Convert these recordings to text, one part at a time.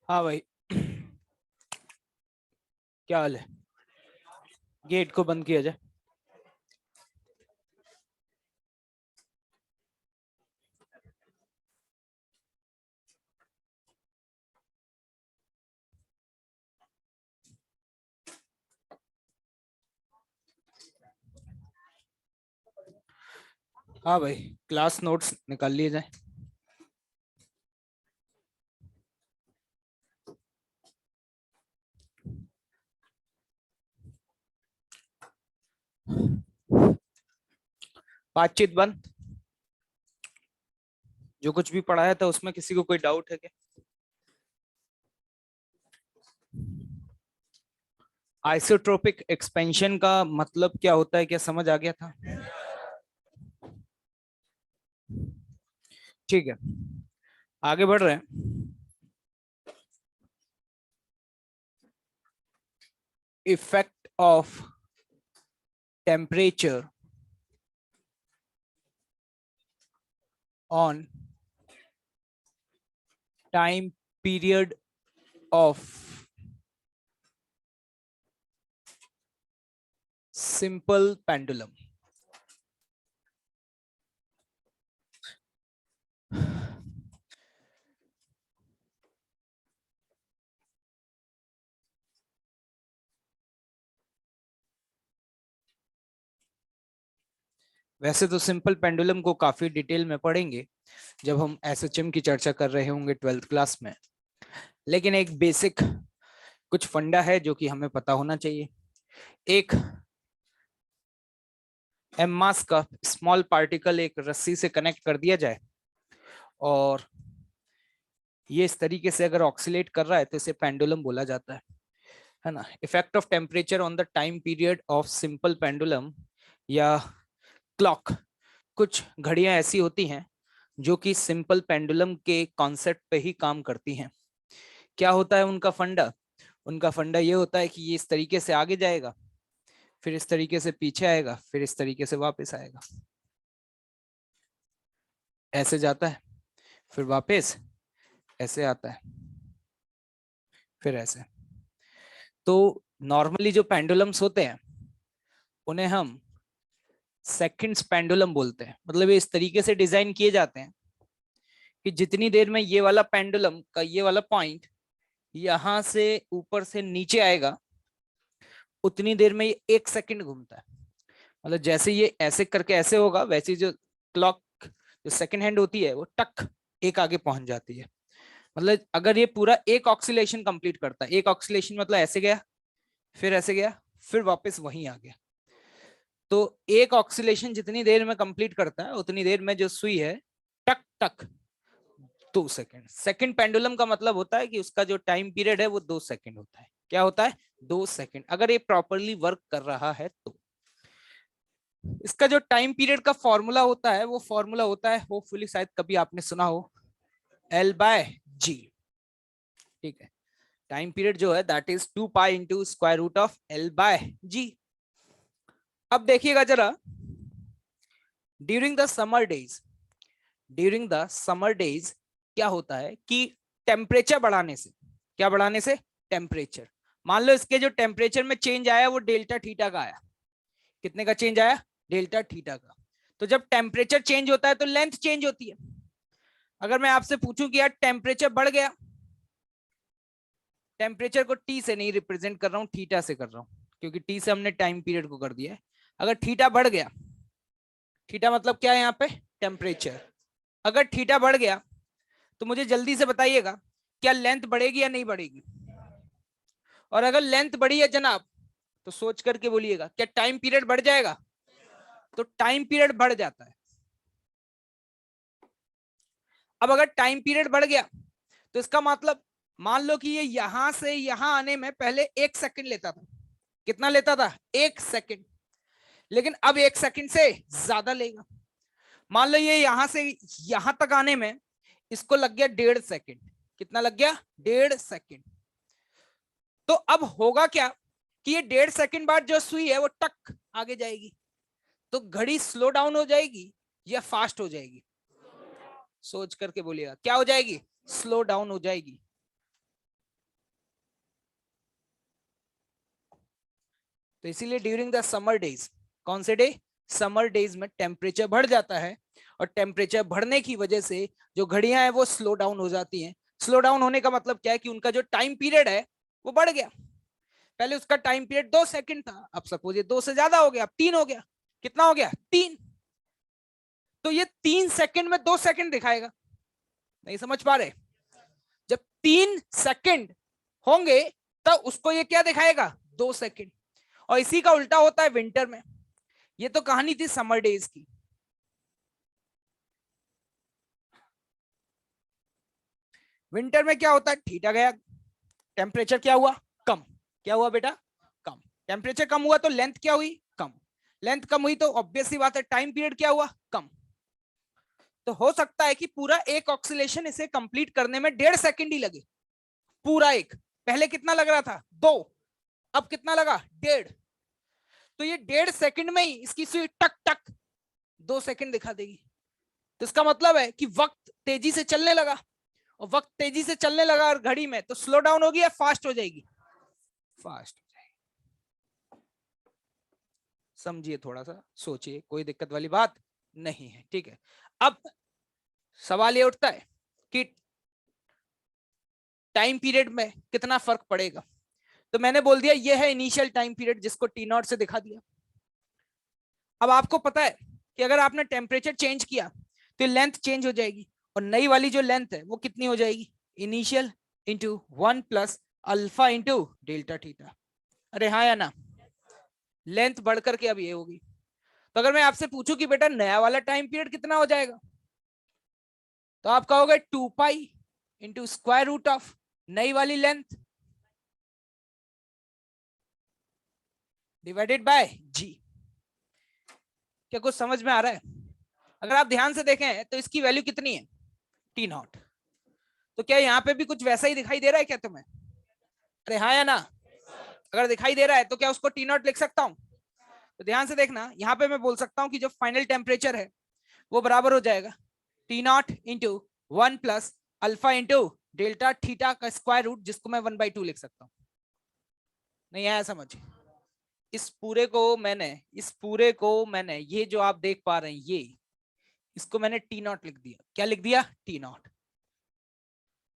हाँ भाई। क्या हाल है? गेट को बंद किया जाए। हाँ भाई, क्लास नोट्स निकाल लिए जाए। बातचीत बंद। जो कुछ भी पढ़ाया था उसमें किसी को कोई डाउट है क्या? आइसोट्रोपिक एक्सपेंशन का मतलब क्या होता है, क्या समझ आ गया था? ठीक है, आगे बढ़ रहे हैं। Effect of temperature on time period of simple pendulum. वैसे तो सिंपल पेंडुलम को काफी डिटेल में पढ़ेंगे जब हम एसएचएम की चर्चा कर रहे होंगे 12th क्लास में, लेकिन एक बेसिक कुछ फंडा है जो कि हमें पता होना चाहिए। एक एम मास का स्मॉल पार्टिकल एक रस्सी से कनेक्ट कर दिया जाए और ये इस तरीके से अगर ऑक्सीलेट कर रहा है तो इसे पेंडुलम बोला जाता है ना। Effect of temperature on the time period of simple pendulum या क्लॉक। कुछ घड़ियां ऐसी होती हैं जो कि सिंपल पेंडुलम के कॉन्सेप्ट पे ही काम करती हैं। क्या होता है उनका फंडा? उनका फंडा ये होता है कि ये इस तरीके से आगे जाएगा, फिर इस तरीके से पीछे आएगा, फिर इस तरीके से वापस आएगा। ऐसे जाता है, फिर वापस ऐसे आता है, फिर ऐसे। तो नॉर्मली जो पेंडुलम्स होते हैं उन्हें हम सेकंड्स पेंडुलम बोलते हैं। मतलब ये इस तरीके से डिजाइन किए जाते हैं कि जितनी देर में ये वाला पेंडुलम का ये वाला पॉइंट यहां से ऊपर से नीचे आएगा उतनी देर में ये 1 सेकंड घूमता है। मतलब जैसे ये ऐसे करके ऐसे होगा, वैसे जो क्लॉक जो सेकंड हैंड होती है वो टक एक आगे पहुंच जाती है। मतलब अगर ये पूरा एक ऑक्सीलेशन कंप्लीट करता है, एक ऑक्सीलेशन मतलब ऐसे गया, फिर ऐसे गया, फिर वापस वहीं आ गया। तो एक ऑक्सीलेशन जितनी देर में कंप्लीट करता है उतनी देर में जो सुई है टक टक 2 सेकंड। सेकंड पेंडुलम का मतलब होता है कि उसका जो टाइम पीरियड है वो 2 सेकंड होता है। क्या होता है? 2 सेकंड, अगर ये प्रॉपरली वर्क कर रहा है तो। इसका जो टाइम पीरियड का फॉर्मूला होता है वो फॉर्मूला होता है, होपफुली शायद कभी आपने सुना हो, L/G। ठीक है, टाइम पीरियड जो है that is 2 pi into square root of L/G। अब देखिएगा जरा, during the summer days, during the summer days क्या होता है कि टेम्परेचर बढ़ाने से, क्या बढ़ाने से? टेम्परेचर। मान लो इसके जो टेम्परेचर में चेंज आया वो डेल्टा थीटा का आया। कितने का चेंज आया? डेल्टा थीटा का। तो जब टेम्परेचर चेंज होता है तो लेंथ चेंज होती है। अगर मैं आपसे पूछूं कि यार टेम्परेचर बढ़ गया, टेम्परेचर को टी से नहीं रिप्रेजेंट कर रहा हूं, थीटा से कर रहा हूं, क्योंकि टी से हमने टाइम पीरियड को कर दिया है। अगर थीटा बढ़ गया, थीटा मतलब क्या है यहाँ पे? टेम्परेचर। अगर थीटा बढ़ गया तो मुझे जल्दी से बताइएगा, क्या लेंथ बढ़ेगी या नहीं बढ़ेगी? और अगर लेंथ बढ़ी है जनाब तो सोच करके बोलिएगा, क्या टाइम पीरियड बढ़ जाएगा? तो टाइम पीरियड बढ़ जाता है। अब अगर टाइम पीरियड बढ़ गया तो इसका मतलब, मान लो कि ये यहां से यहां आने में पहले 1 सेकंड लेता था। कितना लेता था? 1 सेकंड। लेकिन अब 1 सेकंड से ज्यादा लेगा। मान लो ये यहां से यहां तक आने में इसको लग गया 1.5 सेकंड। कितना लग गया? 1.5 सेकंड। तो अब होगा क्या कि ये 1.5 सेकंड बाद जो सुई है वो टक आगे जाएगी। तो घड़ी स्लो डाउन हो जाएगी या फास्ट हो जाएगी? सोच करके बोलिएगा, क्या हो जाएगी? स्लो डाउन हो जाएगी। तो इसीलिए ड्यूरिंग द समर डेज, कौन से डे, समर डेज में टेम्परेचर बढ़ जाता है, और टेम्परेचर बढ़ने की वजह से जो घड़ियां हैं वो स्लो डाउन हो जाती हैं। स्लो डाउन होने का मतलब क्या है कि उनका जो टाइम पीरियड है वो बढ़ गया। पहले उसका टाइम पीरियड 2 सेकंड था, अब सपोज ये 2 से ज्यादा हो गया, अब 3 हो गया। कितना हो गया, 3। तो ये 3 सेकंड में 2 सेकंड दिखाएगा। नहीं समझ पा रहे? जब 3 सेकंड होंगे तब उसको ये क्या दिखाएगा, 2 सेकंड। और इसी का उल्टा होता है विंटर में। ये तो कहानी थी समर डेज की। विंटर में क्या होता है, थीटा गया, टेम्परेचर क्या हुआ, कम। क्या हुआ बेटा, कम। टेम्परेचर कम हुआ तो लेंथ क्या हुई, कम। लेंथ कम हुई तो ऑब्वियस सी बात है टाइम पीरियड क्या हुआ, कम। तो हो सकता है कि पूरा एक ऑक्सीलेशन इसे कंप्लीट करने में 1.5 सेकंड ही लगे, पूरा एक। पहले कितना लग रहा था, 2, अब कितना लगा, 1.5। तो ये 1.5 सेकंड में ही इसकी सुई टक टक 2 सेकंड दिखा देगी। तो इसका मतलब है कि वक्त तेजी से चलने लगा, और वक्त तेजी से चलने लगा और घड़ी में, तो स्लो डाउन होगी या फास्ट हो जाएगी, फास्ट हो जाएगी। समझिए, थोड़ा सा सोचिए, कोई दिक्कत वाली बात नहीं है, ठीक है। अब सवाल ये उठता है कि टाइम पीरियड में कितना फर्क पड़ेगा। तो मैंने बोल दिया ये है इनिशियल टाइम पीरियड, जिसको टी नॉट से दिखा दिया। अब आपको पता है कि अगर आपने टेम्परेचर चेंज किया तो लेंथ चेंज हो जाएगी, और नई वाली जो लेंथ है वो कितनी हो जाएगी, initial into 1 plus alpha into delta theta. अरे हाँ या ना, लेंथ बढ़ करके अब ये होगी। तो अगर मैं आपसे पूछूं कि बेटा नया वाला टाइम पीरियड कितना हो जाएगा, तो आप कहोगे 2 pi into square root of नई वाली लेंथ डिवाइडेड बाय जी। क्या कुछ समझ में आ रहा है? अगर आप ध्यान से देखें तो इसकी वैल्यू कितनी है, टी नॉट। तो क्या यहाँ पे भी कुछ वैसा ही दिखाई दे रहा है क्या तुम्हें? अरे हाँ या ना? अगर दिखाई दे रहा है तो क्या उसको टी नॉट लिख सकता हूँ? तो ध्यान से देखना, यहाँ पे मैं बोल सकता हूँ कि जो फाइनल टेम्परेचर है वो बराबर हो जाएगा T not into 1 plus alpha into delta theta का स्क्वायर रूट, जिसको मैं 1/2 लिख सकता हूँ। नहीं आया समझ? इस पूरे को मैंने ये जो आप देख पा रहे हैं, ये इसको मैंने टी नॉट लिख दिया। क्या लिख दिया, टी नॉट।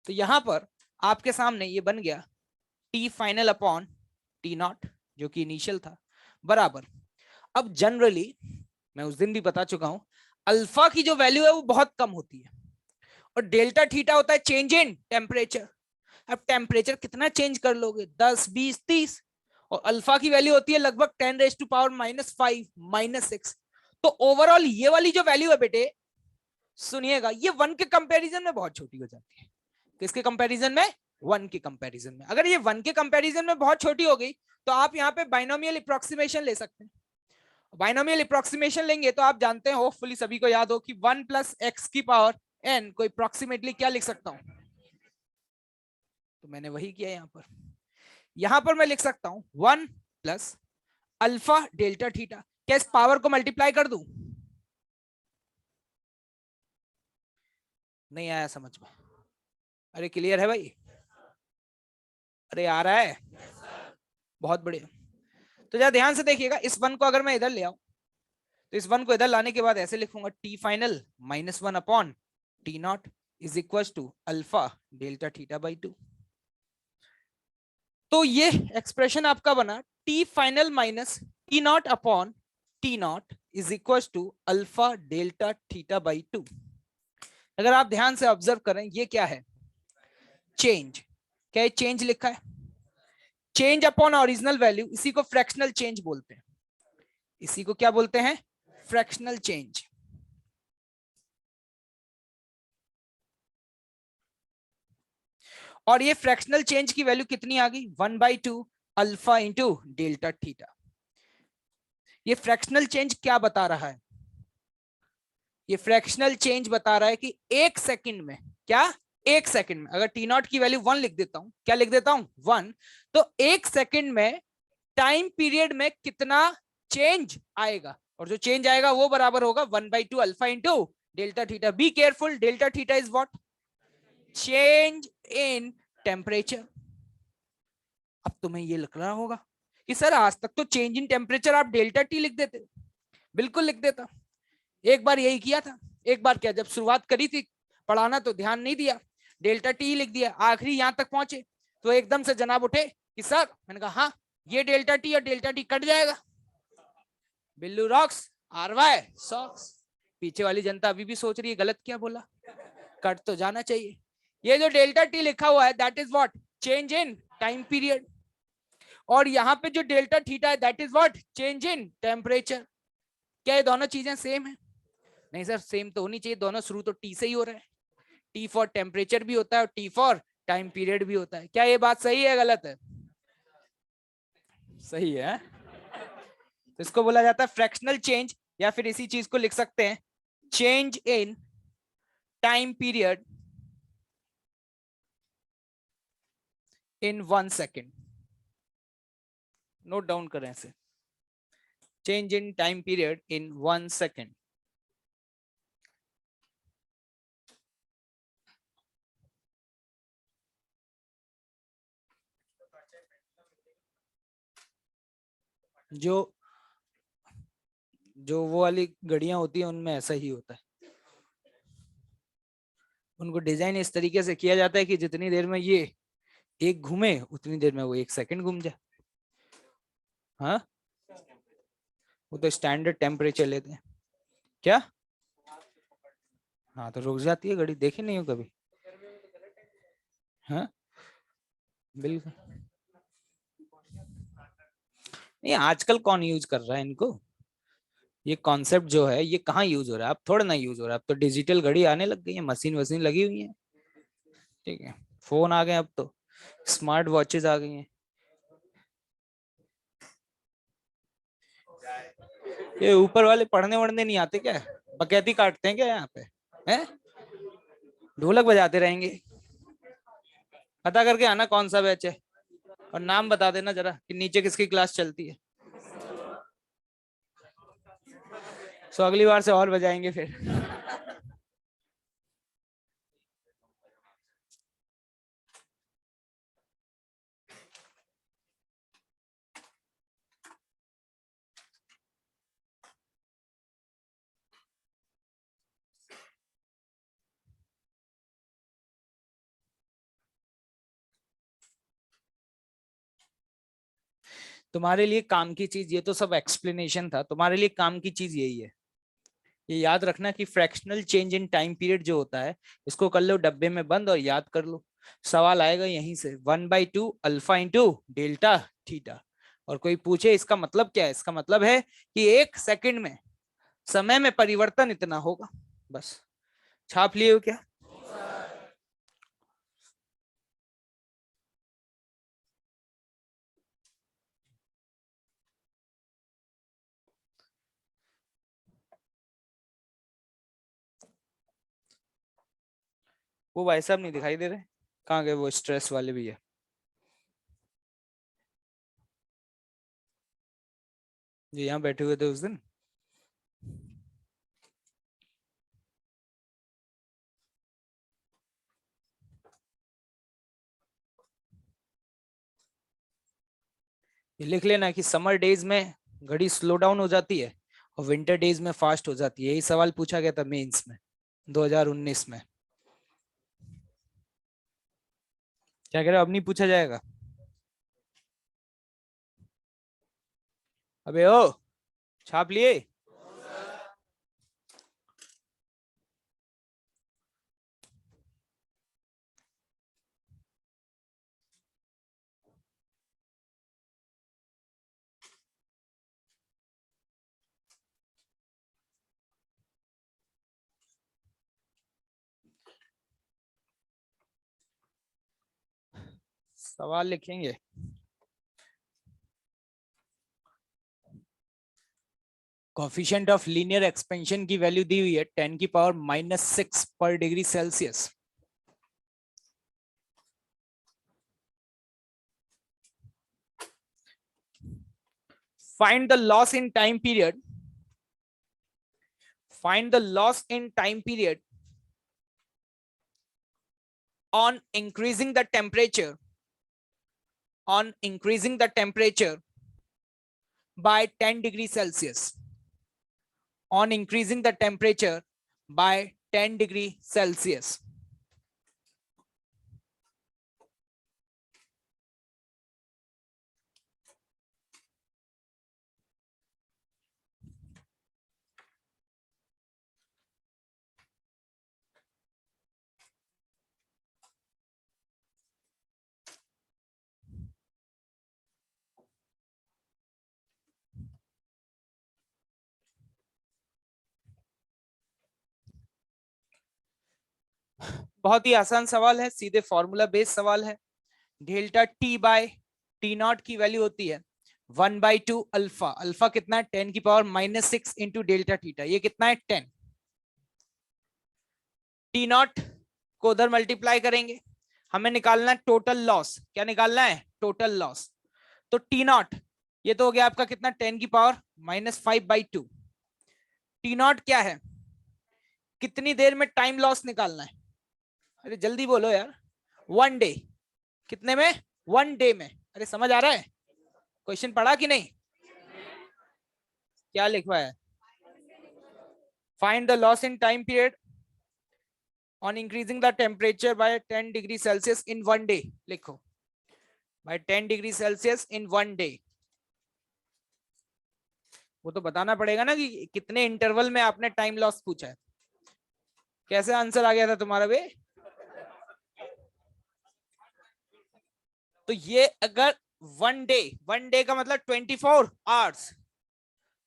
तो यहां पर आपके सामने ये बन गया T final upon T not, जो कि इनिशियल था, बराबर। अब जनरली मैं उस दिन भी बता चुका हूं, अल्फा की जो वैल्यू है वो बहुत कम होती है, और डेल्टा थीटा होता है चेंज इन टेम्परेचर। अब टेम्परेचर कितना चेंज कर लोगे, 10, 20, 30, और अल्फा की वैल्यू होती है लगभग 10⁻⁻⁵ -6। तो ओवरऑल ये वाली जो वैल्यू है बेटे, सुनिएगा, ये 1 के कंपैरिजन में बहुत छोटी हो जाती है। किसके कंपैरिजन में, 1 के कंपैरिजन में। अगर ये 1 के कंपैरिजन में बहुत छोटी हो गई तो आप यहाँ पे बाइनोमियल अप्रोक्सीमेशन ले सकते हैं। बाइनोमियल अप्रोक्सीमेशन लेंगे तो आप जानते हैं, होपफुली सभी को याद हो कि 1 प्लस एक्स की पावर n को अप्रोक्सीमेटली क्या लिख सकता हूं, तो मैंने वही किया यहाँ पर। यहां पर मैं लिख सकता हूं 1 प्लस अल्फा डेल्टा थीटा। क्या इस पावर को मल्टीप्लाई कर दूं? नहीं आया समझ में? अरे क्लियर है भाई? अरे आ रहा है? बहुत बढ़िया। तो जरा ध्यान से देखिएगा, इस 1 को अगर मैं इधर ले आऊं तो इस 1 को इधर लाने के बाद ऐसे लिखूंगा T final -1 upon T naught is equal to alpha delta theta by 2। तो ये एक्सप्रेशन आपका बना T final minus T naught upon T naught is equal to alpha delta theta by 2। अगर आप ध्यान से ऑब्जर्व करें, ये क्या है, चेंज। क्या है, चेंज लिखा है, चेंज अपॉन ओरिजिनल वैल्यू, इसी को फ्रैक्शनल चेंज बोलते हैं। इसी को क्या बोलते हैं, फ्रैक्शनल चेंज। और ये फ्रैक्शनल चेंज की वैल्यू कितनी आ गई, 1/2 अल्फा इंटू डेल्टा थीटा। ये फ्रैक्शनल चेंज क्या बता रहा है, ये फ्रैक्शनल चेंज बता रहा है कि 1 सेकंड में, क्या 1 सेकंड में, अगर टी नॉट की वैल्यू 1 लिख देता हूं, क्या लिख देता हूं, 1, तो 1 सेकंड में टाइम पीरियड में कितना चेंज आएगा, और जो चेंज आएगा वो बराबर होगा 1/2 alpha into delta theta. Be careful, delta theta is what, change in temperature. अब तुम्हें ये लिखना होगा कि सर आज तक तो चेंज इन टेम्परेचर आप डेल्टा टी लिख देते। बिल्कुल लिख देता, एक बार यही किया था। एक बार क्या, जब शुरुआत करी थी पढ़ाना तो ध्यान नहीं दिया, डेल्टा टी लिख दिया। आखिरी यहां तक पहुंचे तो एकदम से जनाब उठे कि सर, मैंने कहा हाँ ये डेल्टा टी और डेल्टा टी कट जाएगा, Billu rocks R Y socks. पीछे वाली जनता अभी भी सोच रही है गलत क्या बोला, कट तो जाना चाहिए। ये जो डेल्टा टी लिखा हुआ है that is what, change in time period. और यहाँ पे जो डेल्टा थीटा है that is what, change in temperature. क्या ये दोनों चीजें सेम है? नहीं सर, सेम तो होनी चाहिए, दोनों शुरू तो टी से ही हो रहा है। टी फॉर टेम्परेचर भी होता है और टी फॉर टाइम पीरियड भी होता है। क्या ये बात सही है गलत है? सही है। तो इसको बोला जाता है फ्रैक्शनल चेंज, या फिर इसी चीज को लिख सकते हैं change in time period in 1 second. Note down करें इसे, change in time period in 1 second. जो जो वो वाली घड़ियां होती है उनमें ऐसा ही होता है, उनको डिजाइन इस तरीके से किया जाता है कि जितनी देर में ये एक घूमे उतनी देर में वो 1 सेकंड घूम जाए। हाँ, वो तो स्टैंडर्ड टेम्परेचर लेते हैं। क्या? हाँ तो रुक जाती है घड़ी, देखी नहीं हो कभी? हाँ बिल्कुल नहीं, आजकल कौन यूज कर रहा है इनको? ये कॉन्सेप्ट जो है ये कहाँ यूज हो रहा है? अब थोड़ा ना यूज हो रहा है, अब तो डिजिटल घड़ी आने लग गई है, मशीन वशीन लगी हुई है। ठीक है, फोन आ गए, अब तो स्मार्ट वॉचेस आ गई हैं। ये ऊपर वाले पढ़ने वढ़ने नहीं आते क्या? बकैती काटते हैं क्या यहाँ पे? हैं? ढोलक बजाते रहेंगे? पता करके आना कौन सा बैच है, और नाम बता देना जरा कि नीचे किसकी क्लास चलती है। सो अगली बार से और बजाएंगे फिर। तुम्हारे लिए काम की चीज, ये तो सब एक्सप्लेनेशन था, तुम्हारे लिए काम की चीज यही है, ये याद रखना कि fractional change in time period जो होता है इसको कर लो डब्बे में बंद और याद कर लो। सवाल आएगा यहीं से, 1/2 अल्फा इंटू डेल्टा थीटा। और कोई पूछे इसका मतलब क्या है, इसका मतलब है कि 1 सेकंड में समय में परिवर्तन इतना होगा। बस, छाप लिए हो क्या? वो भाई साहब नहीं दिखाई दे रहे, कहाँ गए वो स्ट्रेस वाले भी है? जो यहाँ बैठे हुए थे उस दिन। ये लिख लेना कि समर डेज में घड़ी स्लो डाउन हो जाती है और विंटर डेज में फास्ट हो जाती है। यही सवाल पूछा गया था मेंस में 2019 में। क्या कह रहे हो, अब नहीं पूछा जाएगा? अबे ओ, छाप लिए? सवाल लिखेंगे। कोफिशिएंट ऑफ लीनियर एक्सपेंशन की वैल्यू दी हुई है 10⁻⁻⁶ पर degree Celsius. Find the loss in time period, find the loss in time period on increasing the temperature, on increasing the temperature by 10 degrees Celsius on increasing the temperature by 10 degrees Celsius. बहुत ही आसान सवाल है, सीधे formula based सवाल है। Delta T by T naught की value होती है 1/2 अल्फा। अल्फा कितना है 10 की पावर -6 इंटू डेल्टा थीटा। ये कितना है 10। टी नॉट को उधर मल्टीप्लाई करेंगे, हमें निकालना है टोटल लॉस। क्या निकालना है? Total loss. तो टी नॉट ये तो हो गया आपका कितना 10 की पावर -5/2। टी नॉट क्या है? कितनी देर में टाइम लॉस निकालना है? अरे जल्दी बोलो यार। 1 डे। कितने में? 1 डे में। अरे समझ आ रहा है? क्वेश्चन पढ़ा कि नहीं? क्या लिखवा है? Find the loss in time period on increasing the temperature by 10 degrees Celsius in 1 day। लिखो by 10 degrees Celsius in 1 day। वो तो बताना पड़ेगा ना कि कितने इंटरवल में आपने टाइम लॉस पूछा है। कैसे आंसर आ गया था तुम्हारा बे? तो ये अगर 1 डे का मतलब 24 आवर्स,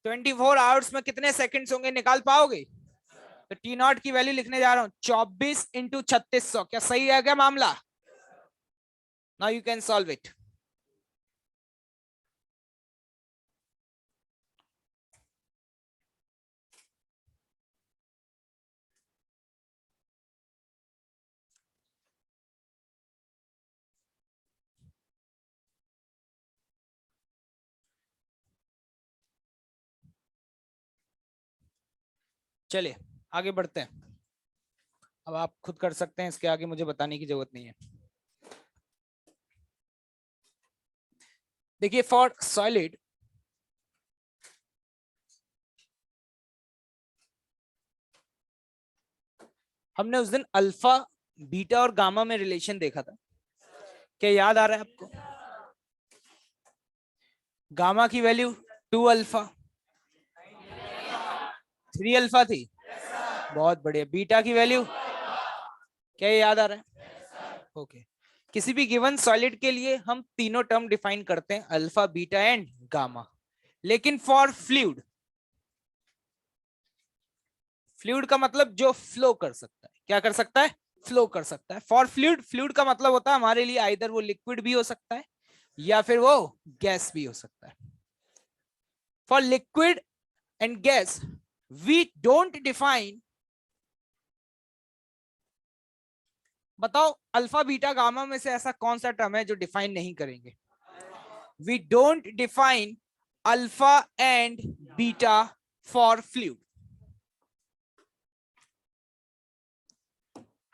24 आवर्स में कितने सेकंड्स होंगे निकाल पाओगे? तो टी नॉट की वैल्यू लिखने जा रहा हूं 24 इंटू 3600। क्या सही है क्या मामला? Now you can solve it. चलिए आगे बढ़ते हैं। अब आप खुद कर सकते हैं, इसके आगे मुझे बताने की जरूरत नहीं है। देखिए फॉर सॉलिड हमने उस दिन अल्फा बीटा और गामा में रिलेशन देखा था। क्या याद आ रहा है आपको? गामा की वैल्यू 2 अल्फा, 3 अल्फा थी। बहुत बढ़िया। बीटा की वैल्यू क्या याद आ रहा है? ओके। किसी भी गिवन सॉलिड के लिए हम तीनों टर्म डिफाइन करते हैं, अल्फा बीटा एंड गामा। लेकिन फॉर फ्लूइड, फ्लूइड का मतलब जो फ्लो कर सकता है। क्या कर सकता है? फ्लो कर सकता है। फॉर फ्लूइड, फ्लूइड का मतलब होता है हमारे लिए आइदर वो लिक्विड भी हो सकता है या फिर वो गैस भी हो सकता है। For liquid and gas we don't define, बताओ अल्फा बीटा गामा में से ऐसा कौन सा टर्म है जो डिफाइन नहीं करेंगे? We don't define alpha and beta for fluid.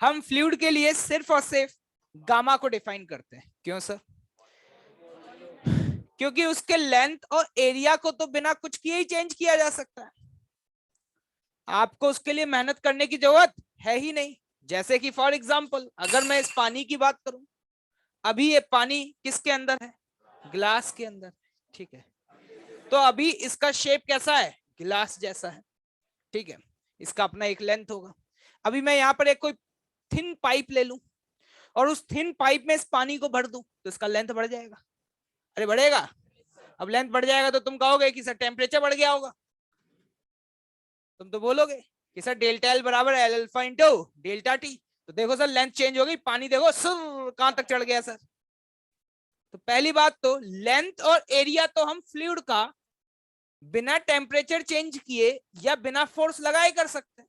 हम फ्लूइड के लिए सिर्फ और सिर्फ गामा को डिफाइन करते हैं। क्यों सर? क्योंकि उसके लेंथ और एरिया को तो बिना कुछ किए ही चेंज किया जा सकता है। आपको उसके लिए मेहनत करने की जरूरत है ही नहीं। जैसे कि फॉर एग्जांपल अगर मैं इस पानी की बात करूं, अभी ये पानी किसके अंदर है? ग्लास के अंदर। ठीक है, तो अभी इसका शेप कैसा है? गिलास जैसा है। ठीक है, इसका अपना एक लेंथ होगा। अभी मैं यहाँ पर एक कोई थिन पाइप ले लूं और उस थिन पाइप में इस पानी को भर दूं तो इसका लेंथ बढ़ जाएगा। अरे बढ़ेगा। अब लेंथ बढ़ जाएगा तो तुम कहोगे कि सर टेम्परेचर बढ़ गया होगा। तुम तो बोलोगे कि सर डेल्टा एल बराबर L alpha into delta T. तो देखो सर लेंथ चेंज हो गई, पानी देखो सर कहां तक चढ़ गया सर। तो पहली बात तो लेंथ और एरिया तो हम फ्लूइड का बिना टेम्परेचर चेंज किए या बिना फोर्स लगाए कर सकते हैं,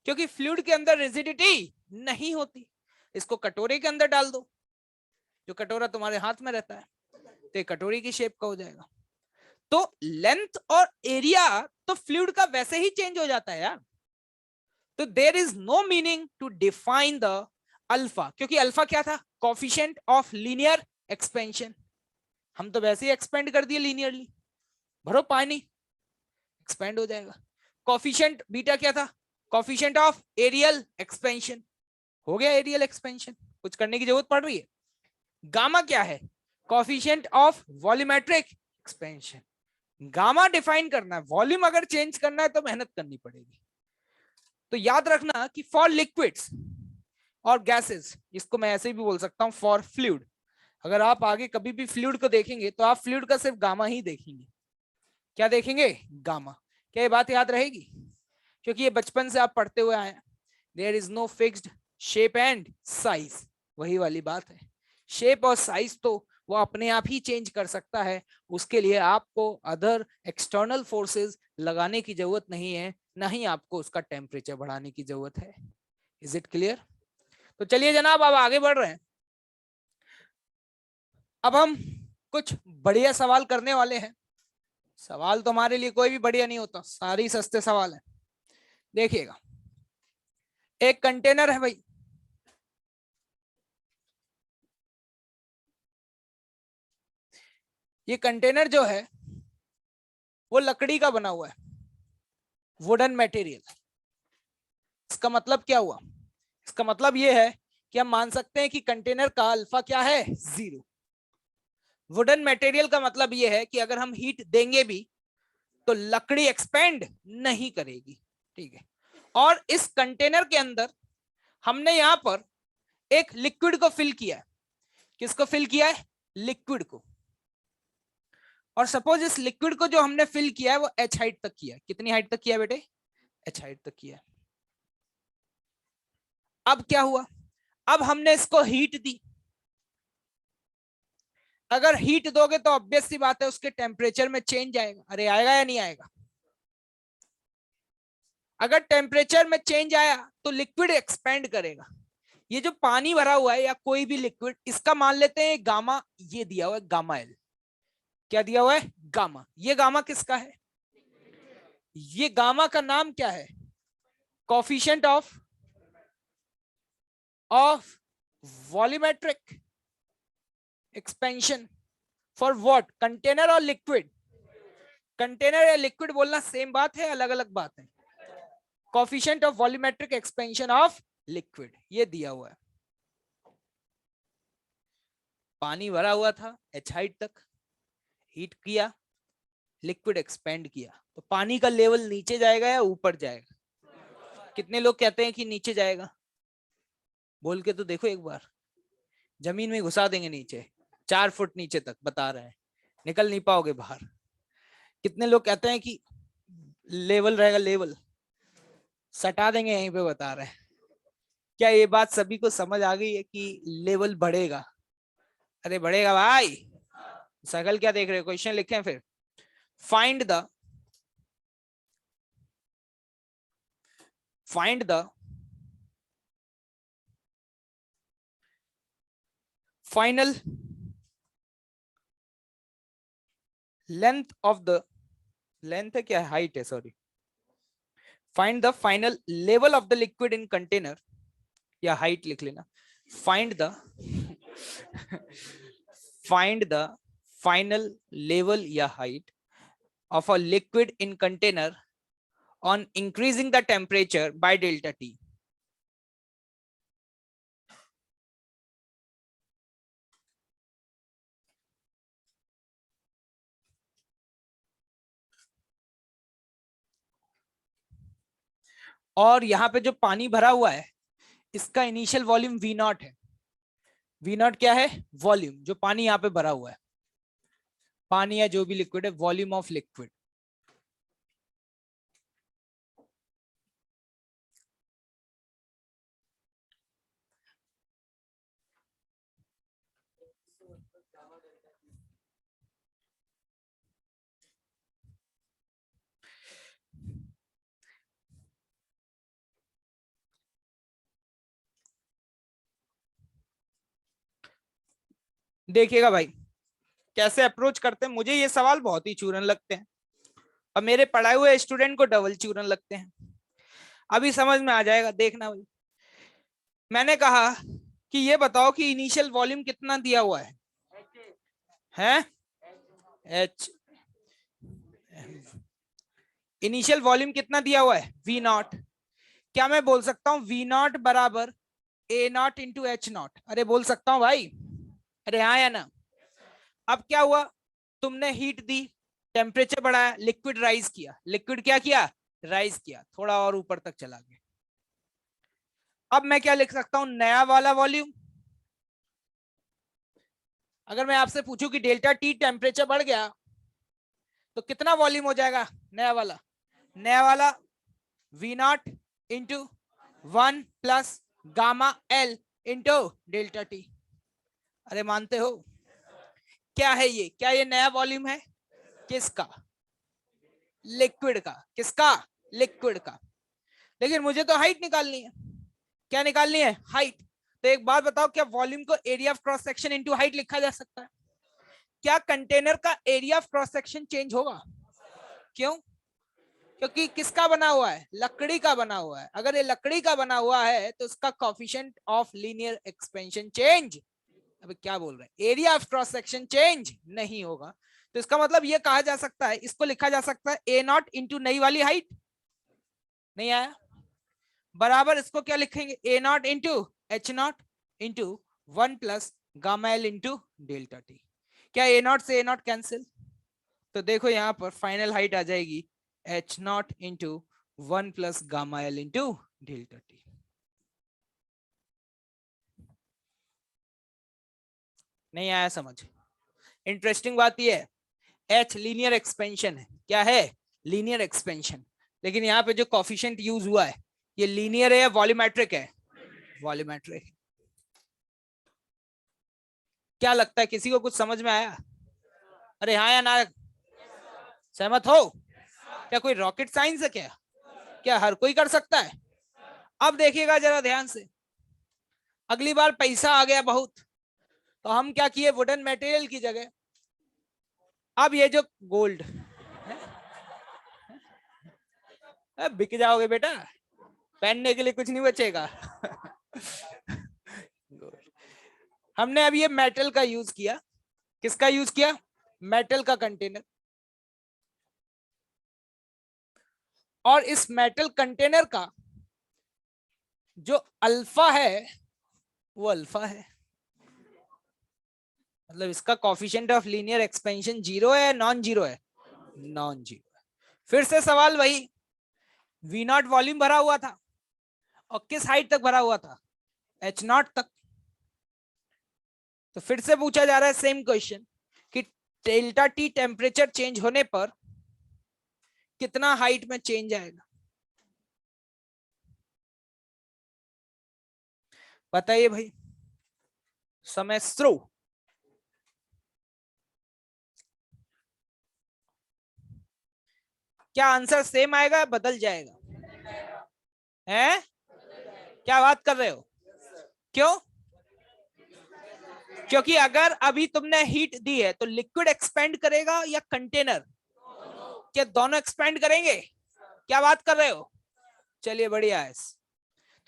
क्योंकि फ्लूइड के अंदर रिजिडिटी नहीं होती। इसको कटोरे के अंदर डाल दो, जो कटोरा तुम्हारे हाथ में रहता है तो कटोरी की शेप का हो जाएगा। तो लेंथ और एरिया तो फ्लूइड का वैसे ही चेंज हो जाता है यार। तो there is no meaning to define the alpha, क्योंकि अल्फा क्या था? Coefficient of linear expansion. हम तो वैसे ही एक्सपेंड कर दिए लीनियरली। भरो पानी, एक्सपेंड हो जाएगा। कोफिशिएंट बीटा क्या था? कोफिशिएंट ऑफ एरियल एक्सपेंशन, हो गया एरियल एक्सपेंशन, कुछ करने की जरूरत पड़ रही है। गामा क्या है? Coefficient of volumetric expansion. Gamma define करना है, वॉल्यूम अगर चेंज करना है तो मेहनत करनी पड़ेगी। तो याद रखना कि फॉर लिक्विड्स और गैसेस, इसको मैं ऐसे भी बोल सकता हूं फॉर फ्लूइड। अगर आप आगे कभी भी फ्लूइड को देखेंगे तो आप फ्लूइड का सिर्फ गामा ही देखेंगे। क्या देखेंगे? गामा। क्या ये बात याद रहेगी? क्योंकि ये बचपन से आप पढ़ते हुए आए हैं। There is no fixed shape and size, वही वाली बात है। शेप और साइज तो वो अपने आप ही चेंज कर सकता है, उसके लिए आपको अदर एक्सटर्नल फोर्सेस लगाने की जरूरत नहीं है, ना ही आपको उसका टेम्परेचर बढ़ाने की जरूरत है। Is it clear? तो चलिए जनाब, अब आगे बढ़ रहे हैं। अब हम कुछ बढ़िया सवाल करने वाले हैं। सवाल तो हमारे लिए कोई भी बढ़िया नहीं होता, सारी सस्ते सवाल हैं। देखिएगा, एक कंटेनर है भाई, ये कंटेनर जो है वो लकड़ी का बना हुआ है, वुडन मटेरियल। इसका मतलब क्या हुआ? इसका मतलब ये है कि हम मान सकते हैं कि कंटेनर का अल्फा क्या है? 0। वुडन मटेरियल का मतलब ये है कि अगर हम हीट देंगे भी तो लकड़ी एक्सपेंड नहीं करेगी, ठीक है। और इस कंटेनर के अंदर हमने यहां पर एक लिक्विड को फिल किया है। किसको फिल किया है? लिक्विड को। और सपोज इस लिक्विड को जो हमने फिल किया है वो h हाइट तक किया है। कितनी हाइट तक किया बेटे? h हाइट तक किया है। अब क्या हुआ? अब हमने इसको हीट दी। अगर हीट दोगे तो ऑब्वियस सी बात है उसके टेम्परेचर में चेंज आएगा। अरे आएगा या नहीं आएगा? अगर टेम्परेचर में चेंज आया तो लिक्विड एक्सपेंड करेगा। ये जो पानी भरा हुआ है या कोई भी लिक्विड, इसका मान लेते हैं गामा, ये दिया हुआ है गामा एल। क्या दिया हुआ है? गामा। ये गामा किसका है? ये गामा का नाम क्या है? Coefficient of volumetric expansion for what? Container और लिक्विड? कंटेनर या लिक्विड बोलना सेम बात है, अलग अलग बात है। Coefficient of volumetric expansion of liquid, ये दिया हुआ है। पानी भरा हुआ था h हाइट तक, हीट किया, लिक्विड एक्सपेंड किया, तो पानी का लेवल नीचे जाएगा या ऊपर जाएगा? कितने लोग कहते हैं कि नीचे जाएगा? बोल के तो देखो एक बार। जमीन में घुसा देंगे नीचे, 4 फुट नीचे तक बता रहे हैं, निकल नहीं पाओगे बाहर। कितने लोग कहते हैं कि लेवल रहेगा? लेवल सटा देंगे यहीं पे, बता रहे हैं। क्या ये बात सभी को समझ आ गई है कि लेवल बढ़ेगा? अरे बढ़ेगा भाई। सकल क्या देख रहे हो? क्वेश्चन लिखे फिर। Find the final length of the, length है क्या, हाइट है, sorry. Find the final level of the liquid in container, या हाइट लिख लेना। Find the find the final level या height of a liquid in container on increasing the temperature by delta T. और यहां पे जो पानी भरा हुआ है इसका इनिशियल वॉल्यूम V नॉट है। V नॉट क्या है? वॉल्यूम, जो पानी यहाँ पे भरा हुआ है, पानी या जो भी लिक्विड है, वॉल्यूम ऑफ लिक्विड। देखिएगा भाई कैसे अप्रोच करते हैं। मुझे ये सवाल बहुत ही चूरन लगते हैं और मेरे पढ़ाए हुए स्टूडेंट को डबल चूरन लगते हैं। अभी समझ में आ जाएगा, देखना भाई। मैंने कहा कि ये बताओ कि इनिशियल वॉल्यूम कितना दिया हुआ है? हैं? H। इनिशियल वॉल्यूम कितना दिया हुआ है, वी नॉट। क्या मैं बोल सकता हूं वी नॉट बराबर A naught into H not? अरे बोल सकता हूं भाई, अरे हाँ या ना। अब क्या हुआ, तुमने हीट दी, टेम्परेचर बढ़ाया, लिक्विड राइज किया, लिक्विड क्या किया, राइज किया, थोड़ा और ऊपर तक चला गया। अब मैं क्या लिख सकता हूं, नया वाला वॉल्यूम। अगर मैं आपसे पूछूं कि डेल्टा टी टेम्परेचर बढ़ गया तो कितना वॉल्यूम हो जाएगा नया वाला, नया वाला V naught into 1 plus gamma L into delta T. अरे मानते हो, क्या है ये, क्या ये नया वॉल्यूम है, किसका, लिक्विड का, किसका, लिक्विड का। लेकिन मुझे तो हाइट निकालनी है, क्या निकालनी है, हाइट। तो एक बात बताओ, क्या वॉल्यूम को area of cross section into height लिखा जा सकता है? क्या कंटेनर का area of cross section change होगा? क्यों? क्योंकि किसका बना हुआ है, लकड़ी का बना हुआ है। अगर ये लकड़ी का बना हुआ है तो उसका coefficient of linear expansion change, अबे क्या बोल रहे हैं, area of cross section change नहीं होगा। तो इसका मतलब ये कहा जा सकता है, इसको लिखा जा सकता है ए नॉट इंटू नई वाली हाइट, नहीं आया, बराबर इसको क्या लिखेंगे, A naught into H naught into 1 plus gamma L into delta T. क्या ए नॉट से ए नॉट कैंसिल, तो देखो यहां पर फाइनल हाइट आ जाएगी H naught into 1 plus gamma L into delta T. नहीं आया समझ? इंटरेस्टिंग बात यह है, एच लीनियर एक्सपेंशन है, क्या है, लीनियर एक्सपेंशन। लेकिन यहाँ पे जो कॉफिशिएंट यूज हुआ है ये लीनियर है या वॉल्यूमेट्रिक है, वॉल्यूमेट्रिक। क्या लगता है किसी को कुछ समझ में आया? अरे हाँ या ना, सहमत हो? क्या कोई रॉकेट साइंस है क्या, क्या हर कोई कर सकता है? अब देखिएगा जरा ध्यान से, अगली बार पैसा आ गया बहुत तो हम क्या किए, वुडन मटेरियल की जगह अब ये जो गोल्ड, बिक जाओगे बेटा, पहनने के लिए कुछ नहीं बचेगा। हमने अब ये मेटल का यूज किया, किसका यूज किया, मेटल का कंटेनर। और इस मेटल कंटेनर का जो अल्फा है वो अल्फा है, मतलब इसका coefficient of linear expansion zero है, नॉन जीरो है, नॉन जीरो। फिर से सवाल वही, वी नॉट वॉल्यूम भरा हुआ था और किस हाइट तक भरा हुआ था, एच नॉट तक। तो फिर से पूछा जा रहा है सेम क्वेश्चन कि डेल्टा टी टेम्परेचर चेंज होने पर कितना हाइट में चेंज आएगा, बताइए भाई, समय शुरू। क्या आंसर सेम आएगा, बदल जाएगा, हैं? क्या बात कर रहे हो, क्यों? क्योंकि अगर अभी तुमने हीट दी है तो लिक्विड एक्सपेंड करेगा या कंटेनर, क्या दोनों एक्सपेंड करेंगे? क्या बात कर रहे हो? चलिए बढ़िया है।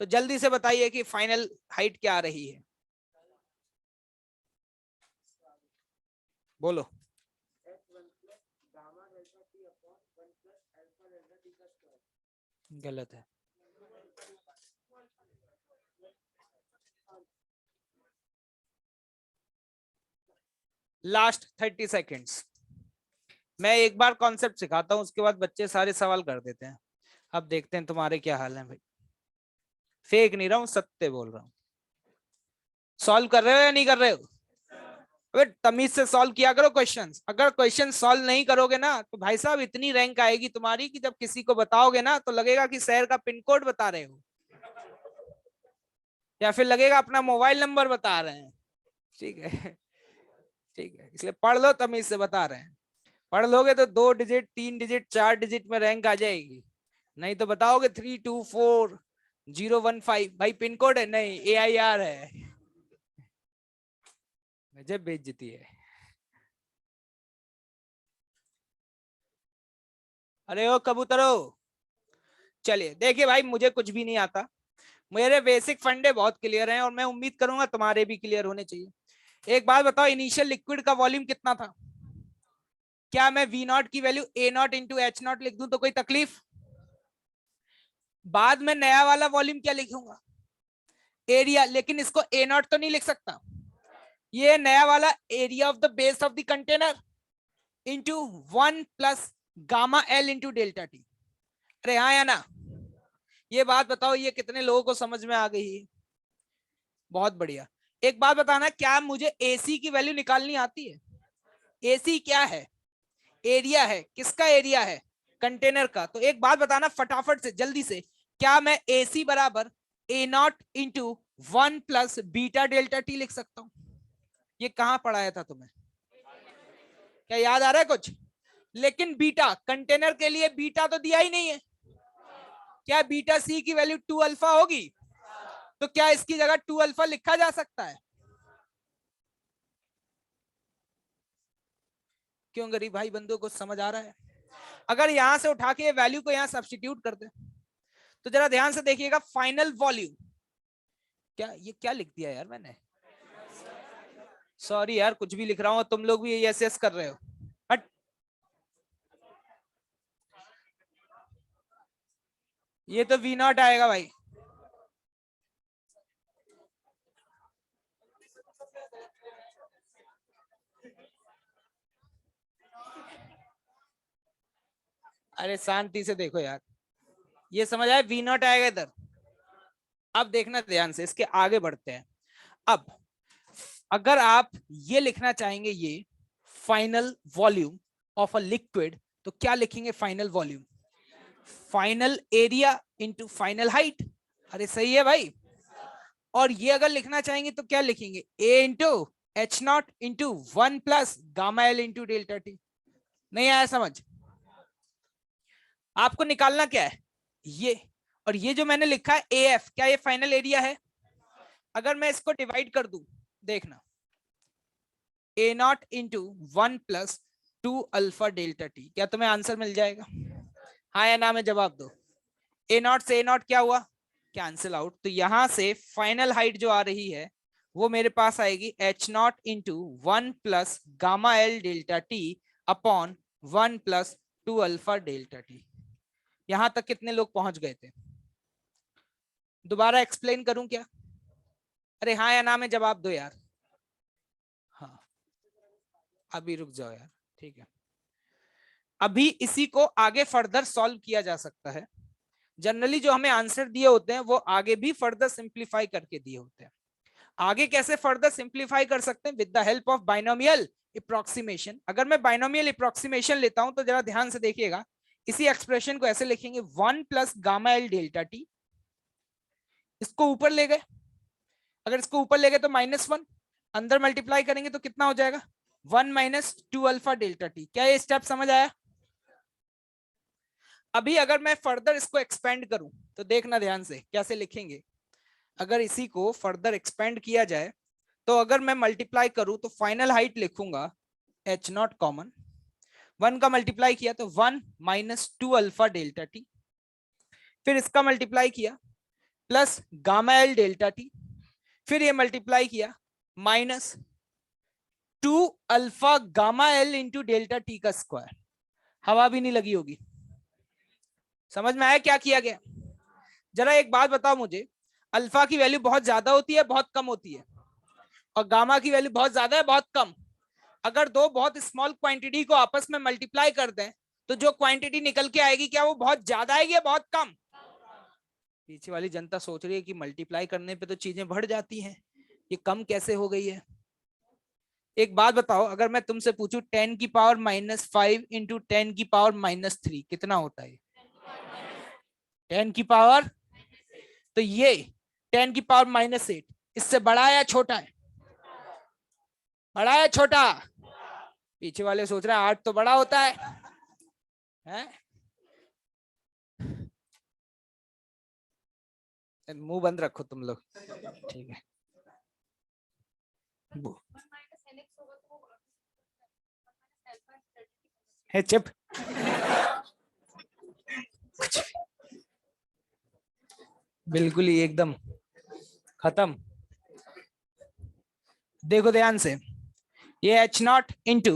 तो जल्दी से बताइए कि फाइनल हाइट क्या आ रही है, बोलो। गलत है, लास्ट 30 सेकेंड्स। मैं एक बार कॉन्सेप्ट सिखाता हूं, उसके बाद बच्चे सारे सवाल कर देते हैं। अब देखते हैं तुम्हारे क्या हाल है भाई, फेक नहीं रहा हूं, सत्य बोल रहा हूं। सॉल्व कर रहे हो या नहीं कर रहे हो? अबे तमीज से सॉल्व किया करो क्वेश्चंस। अगर क्वेश्चन सॉल्व नहीं करोगे ना तो भाई साहब इतनी रैंक आएगी तुम्हारी कि जब किसी को बताओगे ना तो लगेगा कि शहर का पिन कोड बता रहे हो, या फिर लगेगा अपना मोबाइल नंबर बता रहे हैं। ठीक है, ठीक है, इसलिए पढ़ लो, तमीज से बता रहे हैं। पढ़ लोगे तो 2 डिजिट, 3 डिजिट, 4 डिजिट में रैंक आ जाएगी। नहीं तो बताओगे 324015, भाई पिन कोड है नहीं, AIR है। मुझे बेइज्जती है। अरे ओ कबूतरो, चलिए देखिए भाई, मुझे कुछ भी नहीं आता, मेरे बेसिक फंडे बहुत क्लियर हैं और मैं उम्मीद करूंगा तुम्हारे भी क्लियर होने चाहिए। एक बात बताओ, इनिशियल लिक्विड का वॉल्यूम कितना था? क्या मैं वी नॉट की value A naught into H not लिख दूं तो कोई तकलीफ? बाद में नया वाला वॉल्यूम क्या लिखूंगा? एरिया, लेकिन इसको ए नॉट तो नहीं लिख सकता। ये नया वाला area of the base of the container into 1 plus gamma L into delta T. अरे हाँ या ना? ये बात बताओ, ये कितने लोगों को समझ में आ गई? बहुत बढ़िया। एक बात बताना, क्या मुझे एसी की वैल्यू निकालनी आती है? एसी क्या है? एरिया है। किसका एरिया है? कंटेनर का। तो एक बात बताना फटाफट से, जल्दी से, क्या मैं एसी बराबर A naught into 1 plus beta delta T लिख सकता हूं? ये कहां पढ़ाया था तुम्हें? क्या याद आ रहा है कुछ? लेकिन बीटा, कंटेनर के लिए बीटा तो दिया ही नहीं है। क्या बीटा सी की वैल्यू 2 अल्फा होगी? तो क्या इसकी जगह 2 अल्फा लिखा जा सकता है? क्यों गरीब भाई बंधु को समझ आ रहा है? अगर यहां से उठा के वैल्यू को यहां सब्स्टिट्यूट कर दे तो जरा ध्यान से देखिएगा, फाइनल वॉल्यूम, क्या ये क्या लिख दिया यार मैंने? सॉरी यार, कुछ भी लिख रहा हूं, तुम लोग भी यस यस कर रहे हो। बट ये तो वी नॉट आएगा भाई। अरे शांति से देखो यार, ये समझ आया, वी नॉट आएगा इधर। अब देखना ध्यान से, इसके आगे बढ़ते हैं। अब अगर आप ये लिखना चाहेंगे, ये final volume of a liquid, तो क्या लिखेंगे? Final volume, final area into final height. अरे सही है भाई। और ये अगर लिखना चाहेंगे तो क्या लिखेंगे? A into H naught into 1 plus gamma L into delta T. नहीं आया समझ? आपको निकालना क्या है? ये, और ये जो मैंने लिखा है ए एफ, क्या ये फाइनल एरिया है? अगर मैं इसको डिवाइड कर दूं, देखना, A naught into 1 plus 2 alpha delta T, क्या तुम्हें आंसर मिल जाएगा? हाँ या ना में जवाब दो। ए नॉट से ए नॉट क्या हुआ? Cancel out. तो यहां से फाइनल हाइट जो आ रही है वो मेरे पास आएगी H naught into 1 plus gamma L delta T upon 1 plus 2 alpha delta T. यहां तक कितने लोग पहुंच गए थे? दोबारा एक्सप्लेन करूं क्या? अरे हाँ या ना में जवाब दो यार। हाँ, अभी रुक जाओ यार, ठीक है। अभी इसी को आगे फर्दर सॉल्व किया जा सकता है। जनरली जो हमें आंसर दिए होते हैं वो आगे भी फर्दर सिंप्लीफाई करके दिए होते हैं। आगे कैसे फर्दर सिंप्लीफाई कर सकते हैं? With the help of binomial approximation. अगर मैं बाइनोमियल अप्रोक्सीमेशन लेता हूं तो जरा ध्यान से देखिएगा, इसी एक्सप्रेशन को ऐसे लिखेंगे 1 plus gamma L delta T, इसको ऊपर ले गए, अगर इसको ऊपर ले गए तो -1, अंदर मल्टीप्लाई करेंगे तो कितना हो जाएगा? 1 माइनस 2 अल्फा डेल्टा टी। क्या ये स्टेप समझ आया? अभी अगर मैं फर्दर इसको एक्सपेंड करूं तो देखना ध्यान से कैसे लिखेंगे। अगर इसी को फर्दर एक्सपेंड किया जाए तो अगर मैं मल्टीप्लाई करूं तो फाइनल हाइट लिखूंगा एच नॉट कॉमन, 1 का मल्टीप्लाई किया तो 1 माइनस 2 अल्फा डेल्टा टी, फिर इसका मल्टीप्लाई किया plus gamma L delta T, फिर ये मल्टीप्लाई किया minus 2 alpha gamma L into delta T का स्क्वायर। हवा भी नहीं लगी होगी। समझ में आया क्या किया गया? जरा एक बात बताओ मुझे, अल्फा की वैल्यू बहुत ज्यादा होती है, बहुत कम होती है? और गामा की वैल्यू बहुत ज्यादा है, बहुत कम? अगर दो बहुत स्मॉल क्वांटिटी को आपस में मल्टीप्लाई कर दें तो जो क्वांटिटी निकल के आएगी क्या वो बहुत ज्यादा आएगी या बहुत कम? पीछे वाली जनता सोच रही है कि मल्टीप्लाई करने पे तो चीजें बढ़ जाती हैं, ये कम कैसे हो गई है? एक बात बताओ, अगर मैं तुमसे पूछूं 10 की पावर -5 इंटू 10 की पावर -3 कितना होता है? 10 की पावर, तो ये 10 की पावर -8 इससे बड़ा है या छोटा है? बड़ा है छोटा? पीछे वाले सोच रहे हैं 8 तो बड़ा होता है? मुंह बंद रखो तुम लोग, ठीक है चुप। बिल्कुल ही एकदम खत्म। देखो ध्यान से, ये एच नॉट इंटू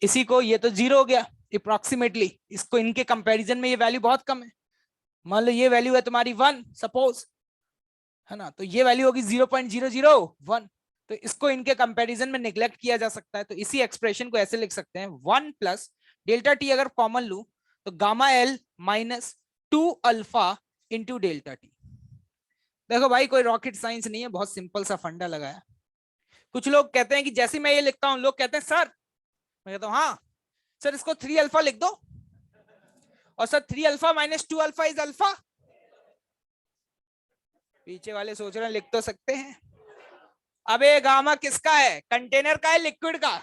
इसी को, ये तो 0 हो गया अप्रोक्सीमेटली, इसको इनके कंपैरिजन में ये वैल्यू बहुत कम है। मान लो ये वैल्यू है तुम्हारी 1 सपोज, है ना, तो ये वैल्यू होगी 0.001। तो इसको इनके कंपैरिजन में निगलेक्ट किया जा सकता है, तो इसी एक्सप्रेशन को ऐसे लिख सकते हैं 1 प्लस डेल्टा टी, अगर कॉमन लू तो gamma L minus 2 alpha into delta T. देखो भाई कोई रॉकेट साइंस नहीं है, बहुत सिंपल सा फंडा लगाया। कुछ लोग कहते हैं कि जैसे मैं ये लिखता हूं, लोग कहते हैं सर, मैं कहता हूं हाँ सर, इसको 3 अल्फा लिख दो, और sir 3 alpha minus 2 alpha is alpha. पीछे वाले सोच रहे हैं लिख तो सकते हैं। अबे गामा किसका है, कंटेनर का है लिक्विड का?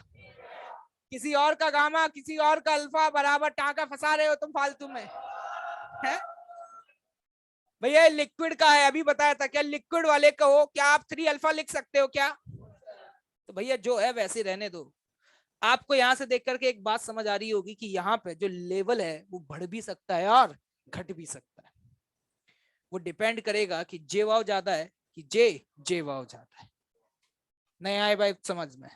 किसी और का गामा किसी और का अल्फा, बराबर टांका फंसा रहे हो तुम फालतू में है। भैया लिक्विड का है, अभी बताया था, क्या लिक्विड वाले कहो क्या आप 3 अल्फा लिख सकते हो क्या? तो भैया जो है वैसे रहने दो। आपको यहां से देख करके एक बात समझ आ रही होगी कि यहाँ पे जो लेवल है वो बढ़ भी सकता है और घट भी सकता है। वो डिपेंड करेगा कि जे वाव ज्यादा है कि जे वाव ज्यादा है। नहीं आए भाई समझ में?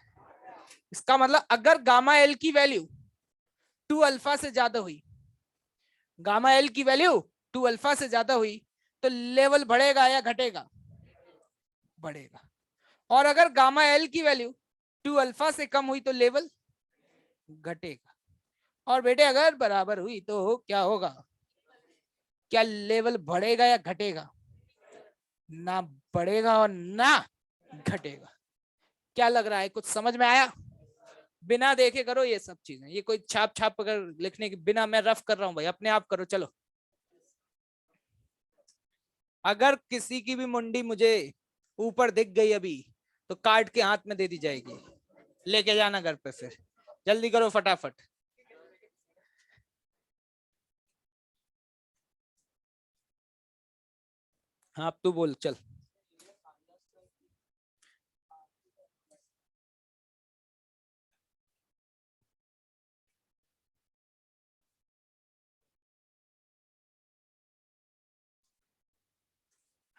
इसका मतलब अगर गामा एल की वैल्यू 2 अल्फा से ज्यादा हुई, गामा एल की वैल्यू 2 अल्फा से ज्यादा हुई, तो लेवल बढ़ेगा या घटेगा? बढ़ेगा। और अगर गामा एल की वैल्यू 2 अल्फा से कम हुई तो लेवल घटेगा। और बेटे अगर बराबर हुई तो क्या होगा? क्या लेवल बढ़ेगा या घटेगा? ना बढ़ेगा और ना घटेगा। क्या लग रहा है, कुछ समझ में आया? बिना देखे करो ये सब चीजें, ये कोई छाप छाप अगर लिखने के बिना मैं रफ कर रहा हूं भाई, अपने आप करो चलो। अगर किसी की भी मुंडी मुझे ऊपर दिख गई अभी तो काट के हाथ में दे दी जाएगी, लेके जाना घर पे, फिर जल्दी करो फटाफट। हाँ अब तू बोल चल।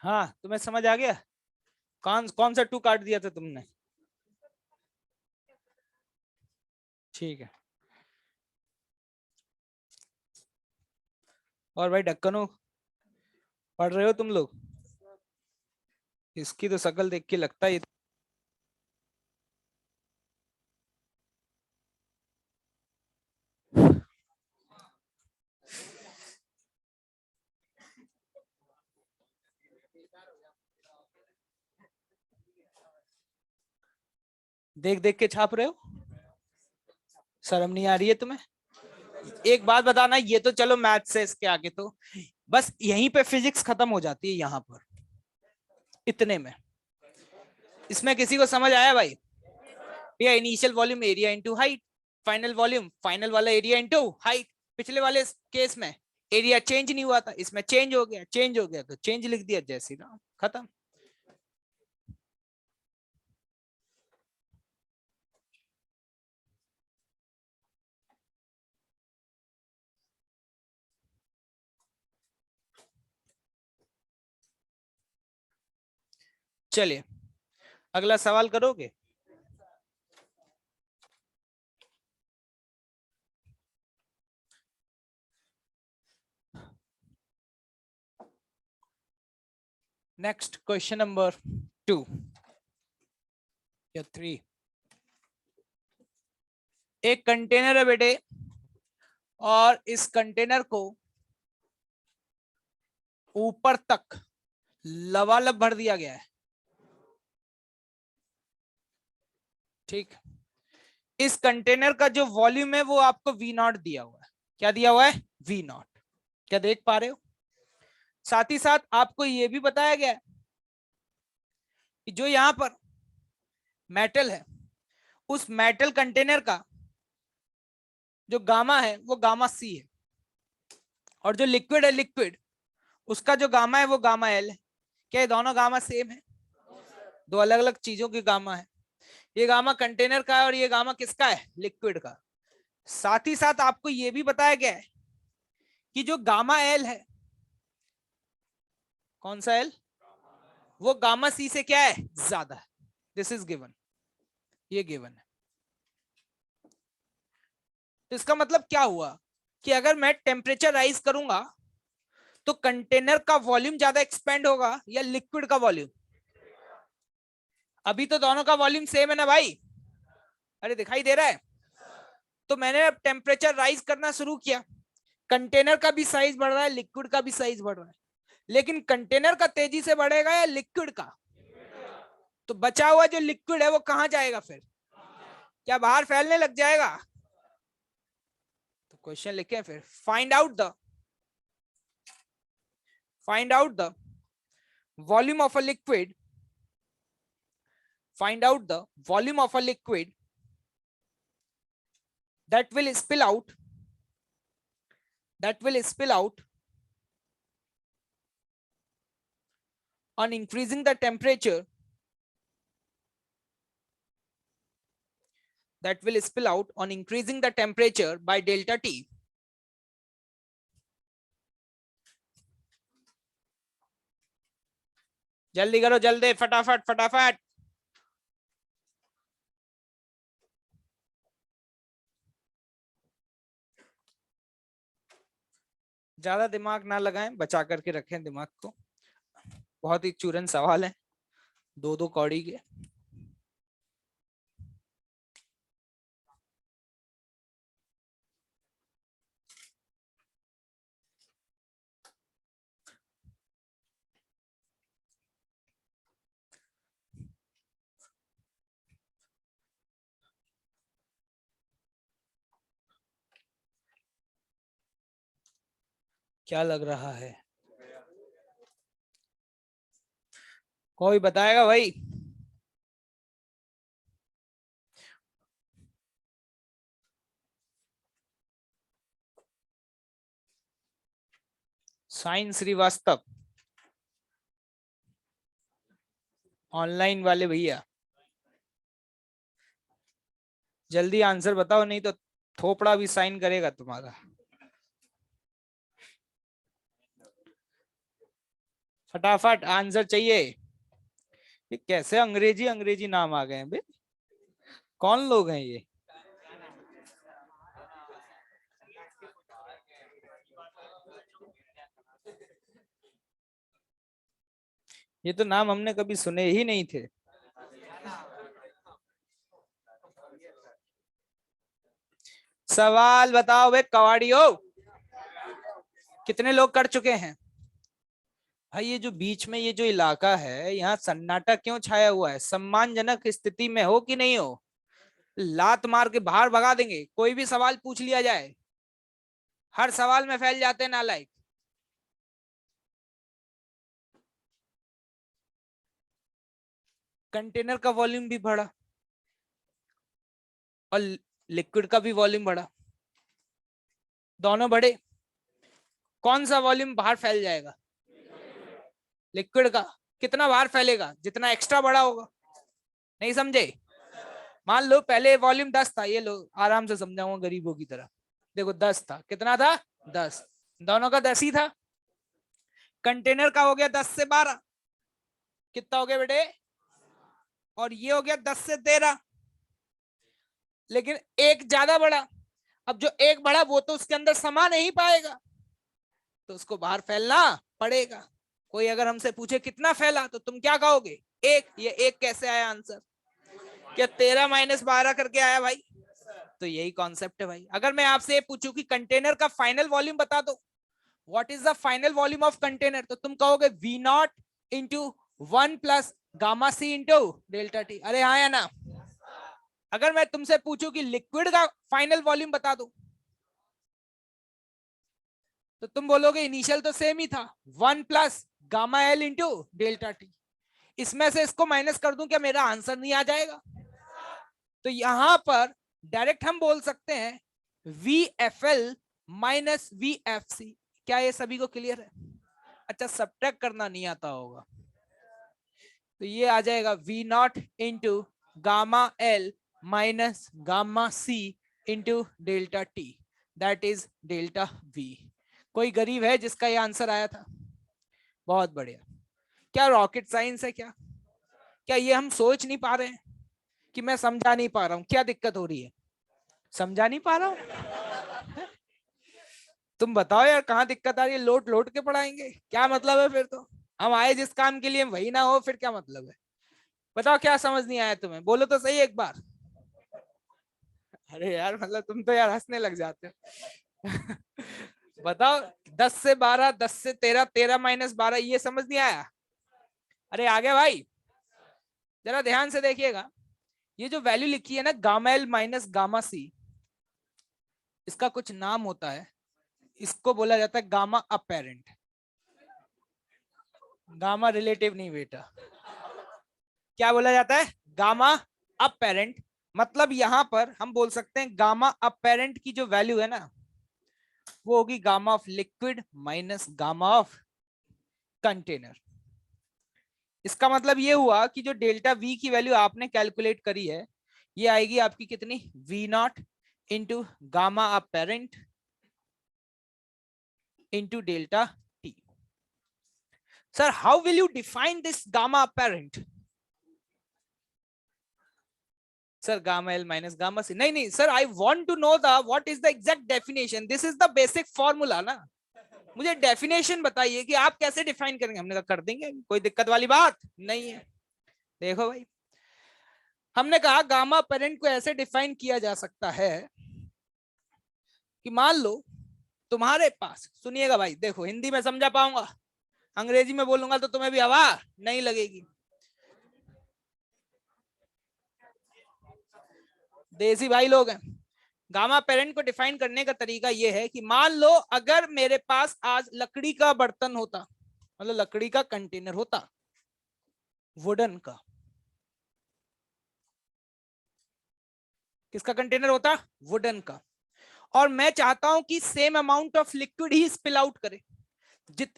हाँ तुम्हें समझ आ गया? कौन कौन सा 2 काट दिया था तुमने? ठीक है। और भाई ढक्कनो, पढ़ रहे हो तुम लोग? इसकी तो शक्ल देख के लगता है देख देख के छाप रहे हो। शर्म नहीं आ रही है तुम्हें? एक बात बताना, ये तो चलो मैथ से इसके आगे तो बस यहीं पे फिजिक्स खत्म हो जाती है, यहाँ पर इतने में। इसमें किसी को समझ आया भाई? भैया initial volume area into height, final volume final वाला एरिया इनटू हाइट। पिछले वाले केस में एरिया चेंज नहीं हुआ था, इसमें चेंज हो गया, चेंज हो गया तो चेंज लिख दिया, जैसे ना खत्म। चलिए अगला सवाल करोगे? नेक्स्ट क्वेश्चन नंबर 2 या 3। एक कंटेनर है बेटे, और इस कंटेनर को ऊपर तक लबालब भर दिया गया है। ठीक, इस कंटेनर का जो वॉल्यूम है वो आपको वी नॉट दिया हुआ है। क्या दिया हुआ है? V naught. क्या देख पा रहे हो? साथ ही साथ आपको यह भी बताया गया है कि जो यहां पर मेटल है, उस मेटल कंटेनर का जो गामा है वो गामा सी है, और जो लिक्विड है लिक्विड, उसका जो गामा है वो गामा एल है। क्या ये दोनों गामा सेम है? दो अलग अलग चीजों की गामा है। ये गामा कंटेनर का है और ये गामा किसका है? लिक्विड का। साथ ही साथ आपको यह भी बताया गया है कि जो गामा एल है, कौन सा एल? वो गामा सी से क्या है? ज्यादा है। दिस इज गिवन, ये गिवन है। तो इसका मतलब क्या हुआ कि अगर मैं टेम्परेचर राइज करूंगा तो कंटेनर का वॉल्यूम ज्यादा एक्सपेंड होगा या लिक्विड का वॉल्यूम? अभी तो दोनों का वॉल्यूम सेम है ना भाई, अरे दिखाई दे रहा है। तो मैंने अब टेम्परेचर राइज करना शुरू किया, कंटेनर का भी साइज बढ़ रहा है, लिक्विड का भी साइज बढ़ रहा है, लेकिन कंटेनर का तेजी से बढ़ेगा या लिक्विड का? तो बचा हुआ जो लिक्विड है वो कहां जाएगा फिर? क्या बाहर फैलने लग जाएगा? तो क्वेश्चन लिखे फिर, find out the volume of a liquid, find out the volume of a liquid that will spill out on increasing the temperature, by delta T. जल्दी करो, जल्दी, फटाफट फटाफट। ज्यादा दिमाग ना लगाएं, बचा करके रखें दिमाग को, बहुत ही चूरन सवाल है, दो दो कौड़ी के। क्या लग रहा है? कोई बताएगा भाई? साइन श्रीवास्तव, ऑनलाइन वाले भैया, जल्दी आंसर बताओ, नहीं तो थोपड़ा भी साइन करेगा तुम्हारा। फटाफट आंसर चाहिए। ये कैसे अंग्रेजी अंग्रेजी नाम आ गए हैं बे? कौन लोग हैं ये? ये तो नाम हमने कभी सुने ही नहीं थे। सवाल बताओ बे कवाड़ियो, कितने लोग कर चुके हैं? भाई ये जो बीच में ये जो इलाका है, यहाँ सन्नाटा क्यों छाया हुआ है? सम्मानजनक स्थिति में हो कि नहीं हो? लात मार के बाहर भगा देंगे, कोई भी सवाल पूछ लिया जाए, हर सवाल में फैल जाते हैं नालायक। कंटेनर का वॉल्यूम भी बढ़ा और लिक्विड का भी वॉल्यूम बढ़ा, दोनों बढ़े, कौन सा वॉल्यूम बाहर फैल जाएगा? लिक्विड का। कितना बाहर फैलेगा? जितना एक्स्ट्रा बड़ा होगा। नहीं समझे? मान लो पहले वॉल्यूम 10 था, ये लो आराम से समझाऊंगा गरीबों की तरह। देखो 10 था, कितना था? 10, दोनों का 10 ही था। कंटेनर का हो गया 10 से 12, कितना हो गया बेटे? और ये हो गया 10 से 13, लेकिन एक ज्यादा बड़ा। अब जो एक बड़ा वो तो उसके अंदर समा नहीं पाएगा, तो उसको बाहर फैलना पड़ेगा। कोई अगर हमसे पूछे कितना फैला, तो तुम क्या कहोगे? एक। ये एक कैसे आया आंसर? क्या 13 - 12 करके आया भाई? तो यही कॉन्सेप्ट है भाई। अगर मैं आपसे ये पूछूं कि कंटेनर का फाइनल वॉल्यूम बता दो, what is the final volume of container, तो तुम कहोगे V0 into 1 plus gamma C into delta T. अरे हाँ या ना? अगर मैं तुमसे पूछूं कि लिक्विड का फाइनल वॉल्यूम बता दो, तो तुम बोलोगे इनिशियल तो सेम ही था, 1 plus gamma L into delta T. इसमें से इसको माइनस कर दूं, क्या मेरा आंसर नहीं आ जाएगा? तो यहां पर डायरेक्ट हम बोल सकते हैं VFL माइनस VFC। क्या ये सभी को क्लियर है? अच्छा, सब्ट्रैक्ट करना नहीं आता होगा, तो ये आ जाएगा V0 into gamma L minus gamma C into delta T, that is delta V। कोई गरीब है जिसका ये आंसर आया था? बहुत बढ़िया। क्या रॉकेट साइंस है क्या? क्या ये हम सोच नहीं पा रहे हैं कि मैं समझा नहीं पा रहा हूं? क्या दिक्कत हो रही है? समझा नहीं पा रहा हूं? तुम बताओ यार कहाँ दिक्कत आ रही है, लोट लोट के पढ़ाएंगे क्या मतलब है फिर तो। हम आए जिस काम के लिए वही ना हो फिर क्या मतलब है। बताओ क्या समझ नहीं आया तुम्हें, बोलो तो सही एक बार। अरे यार मतलब तुम तो यार हंसने लग जाते हो। बताओ 10 से 12, 10 से 13, 13 - 12 ये समझ नहीं आया। अरे आगे भाई जरा ध्यान से देखिएगा। ये जो वैल्यू लिखी है ना गामा एल माइनस गामा सी, इसका कुछ नाम होता है। इसको बोला जाता है गामा अपेरेंट। गामा रिलेटिव नहीं बेटा। क्या बोला जाता है? Gamma apparent. मतलब यहां पर हम बोल सकते हैं गामा अपेरेंट की जो वैल्यू है ना वो होगी gamma of liquid minus gamma of container. इसका मतलब ये हुआ कि जो डेल्टा वी की वैल्यू आपने कैलकुलेट करी है ये आएगी आपकी कितनी, V naught into gamma apparent into delta T. Sir how will you define this gamma apparent? Sir gamma L minus gamma C, नहीं नहीं sir, I want to know the what is the exact definition, this is the basic formula ना। मुझे definition बताइए कि आप कैसे define करेंगे। हमने कहा कर देंगे, कोई दिक्कत वाली बात नहीं है। देखो भाई हमने कहा गामा पेरेंट को ऐसे डिफाइन किया जा सकता है कि मान लो तुम्हारे पास, सुनिएगा भाई देखो हिंदी में समझा पाऊंगा, अंग्रेजी में बोलूंगा तो तुम्हें भी हवा नहीं लगेगी। देसी भाई लोग हैं। गामा पेरेंट को डिफाइन करने का तरीका यह है कि मान लो अगर मेरे पास आज लकड़ी का बर्तन होता, मतलब लकड़ी का कंटेनर होता, वुडन का। किसका कंटेनर होता? वुडन का। और मैं चाहता हूं कि same amount of liquid he spill out करे।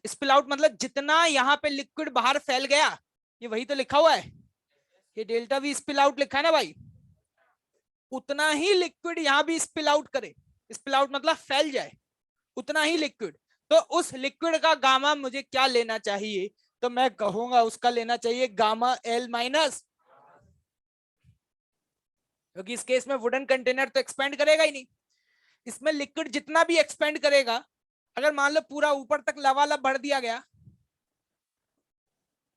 स्पिल आउट मतलब जितना यहां पे लिक्विड बाहर फैल गया, ये वही तो लिखा हुआ है, ये डेल्टा वी स्पिल आउट लिखा है ना भाई, उतना ही लिक्विड यहां भी स्पिल आउट करे। स्पिल आउट मतलब फैल जाए, उतना ही लिक्विड। तो उस लिक्विड का गामा मुझे क्या लेना चाहिए? तो मैं कहूंगा उसका लेना चाहिए गामा एल माइनस, क्योंकि इस केस में वुडन कंटेनर तो एक्सपेंड करेगा ही नहीं। इसमें लिक्विड जितना भी एक्सपेंड करेगा, अगर मान लो पूरा ऊपर तक लवालब भर दिया गया,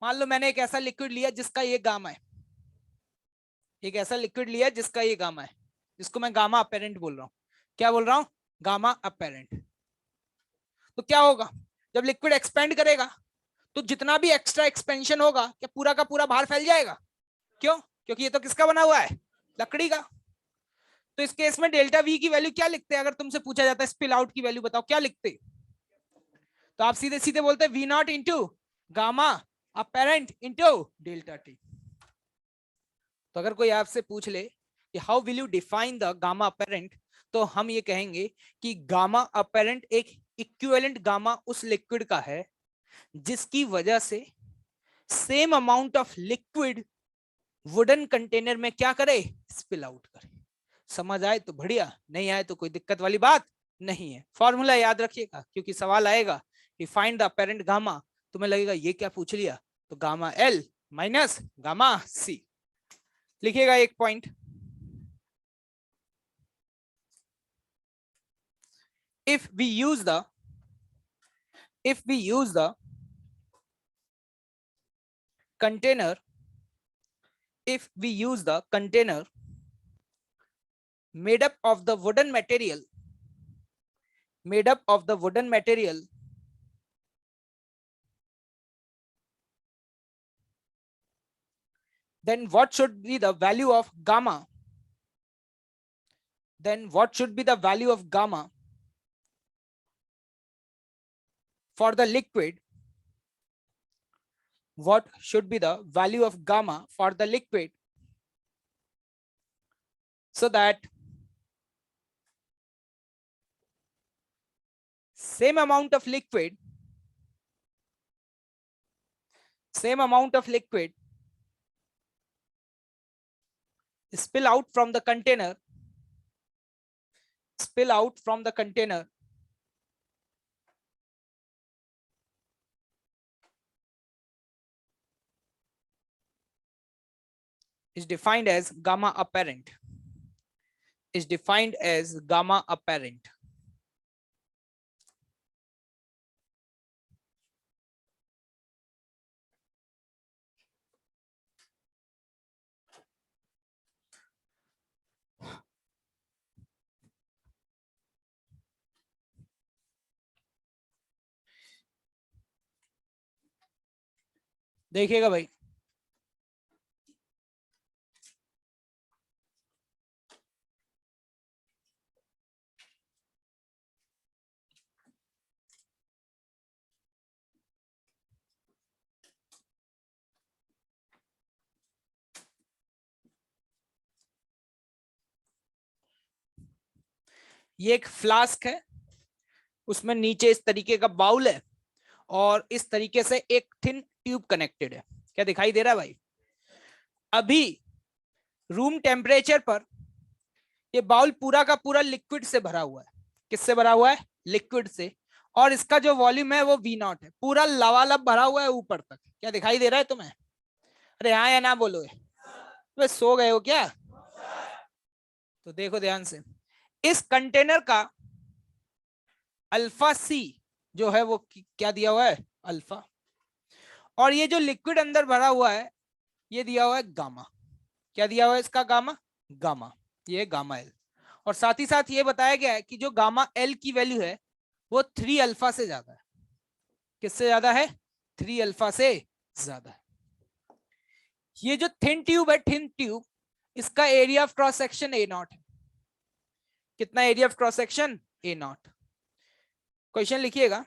मान लो मैंने एक ऐसा लिक्विड लिया जिसका ये गामा है, एक ऐसा लिक्विड लिया जिसका ये गामा है, जिसको मैं गामा अपेरेंट बोल रहा हूं। क्या बोल रहा हूं? Gamma apparent. तो क्या होगा जब लिक्विड एक्सपेंड करेगा, तो जितना भी एक्स्ट्रा एक्सपेंशन होगा क्या पूरा का पूरा बाहर फैल जाएगा? क्यों? क्योंकि ये तो किसका बना हुआ है? लकड़ी का। तो इस केस में डेल्टा वी की वैल्यू क्या लिखते हैं? अगर तुमसे पूछा जाता है स्पिल आउट की वैल्यू बताओ क्या लिखते? तो आप सीधे सीधे बोलते हैं V naught into gamma apparent into delta T. तो अगर कोई आपसे पूछ ले कि how will you define the gamma apparent, तो हम ये कहेंगे कि गामा अपेरेंट एक इक्विवेलेंट गामा उस लिक्विड का है जिसकी वजह से same amount of liquid wooden container में क्या करे? स्पिल आउट करे। समझ आए तो बढ़िया, नहीं आए तो कोई दिक्कत वाली बात नहीं है। फॉर्मूला याद रखिएगा क्योंकि सवाल आएगा कि फाइंड द अपेरेंट गामा, तुम्हें लगेगा ये क्या पूछ लिया, तो गामा एल माइनस गामा सी लिखिएगा एक point. if we use the if we use the container if we use the container made up of the wooden material made up of the wooden material then what should be the value of gamma then what should be the value of gamma for the liquid what should be the value of gamma for the liquid so that same amount of liquid spill out from the container spill out from the container is defined as gamma apparent is defined as gamma apparent देखिएगा भाई, ये एक flask है, उसमें नीचे इस तरीके का बाउल है और इस तरीके से एक थिन ट्यूब कनेक्टेड है। क्या दिखाई दे रहा है भाई? अभी रूम टेम्परेचर पर ये बाउल पूरा का पूरा लिक्विड से भरा हुआ है। किससे भरा हुआ है? लिक्विड से। और इसका जो वॉल्यूम है वो V0 है, पूरा लवालब भरा हुआ है ऊपर तक। क्या दिखाई दे रहा है तुम्हें? अरे हाँ या ना बोलो, वे सो गए हो क्या? तो देखो ध्यान से, इस कंटेनर का अल्फा सी जो है वो क्या दिया हुआ है? अल्फा। और ये जो लिक्विड अंदर भरा हुआ है ये दिया हुआ है गामा। क्या दिया हुआ है इसका? गामा। गामा, ये गामा एल। और साथ ही साथ ये बताया गया है कि जो गामा एल की वैल्यू है वो 3 अल्फा से ज्यादा है। किससे ज्यादा है? 3 अल्फा से ज्यादा है। ये जो थिन ट्यूब है, थिन ट्यूब, इसका area of cross section A0 है। कितना area of cross section? A0। Question लिखिएगा,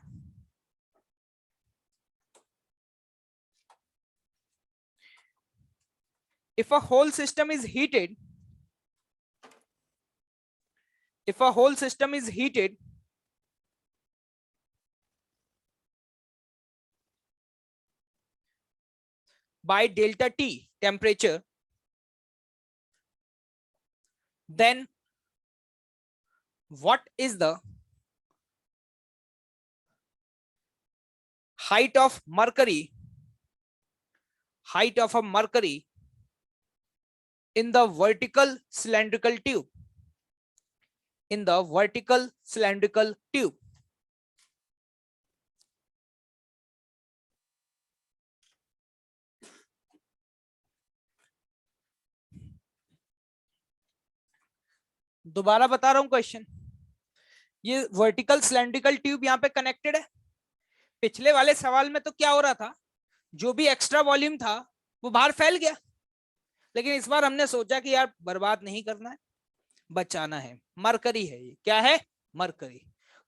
if a whole system is heated, if a whole system is heated by delta T temperature, then what is the height of mercury, height of a mercury in the vertical cylindrical tube, in the vertical cylindrical tube? दोबारा बता रहा हूं question. ये vertical cylindrical tube यहाँ पे connected है। पिछले वाले सवाल में तो क्या हो रहा था, जो भी एक्स्ट्रा वॉल्यूम था वो बाहर फैल गया, लेकिन इस बार हमने सोचा कि यार बर्बाद नहीं करना है, बचाना है। मरकरी है ये, क्या है? मरकरी।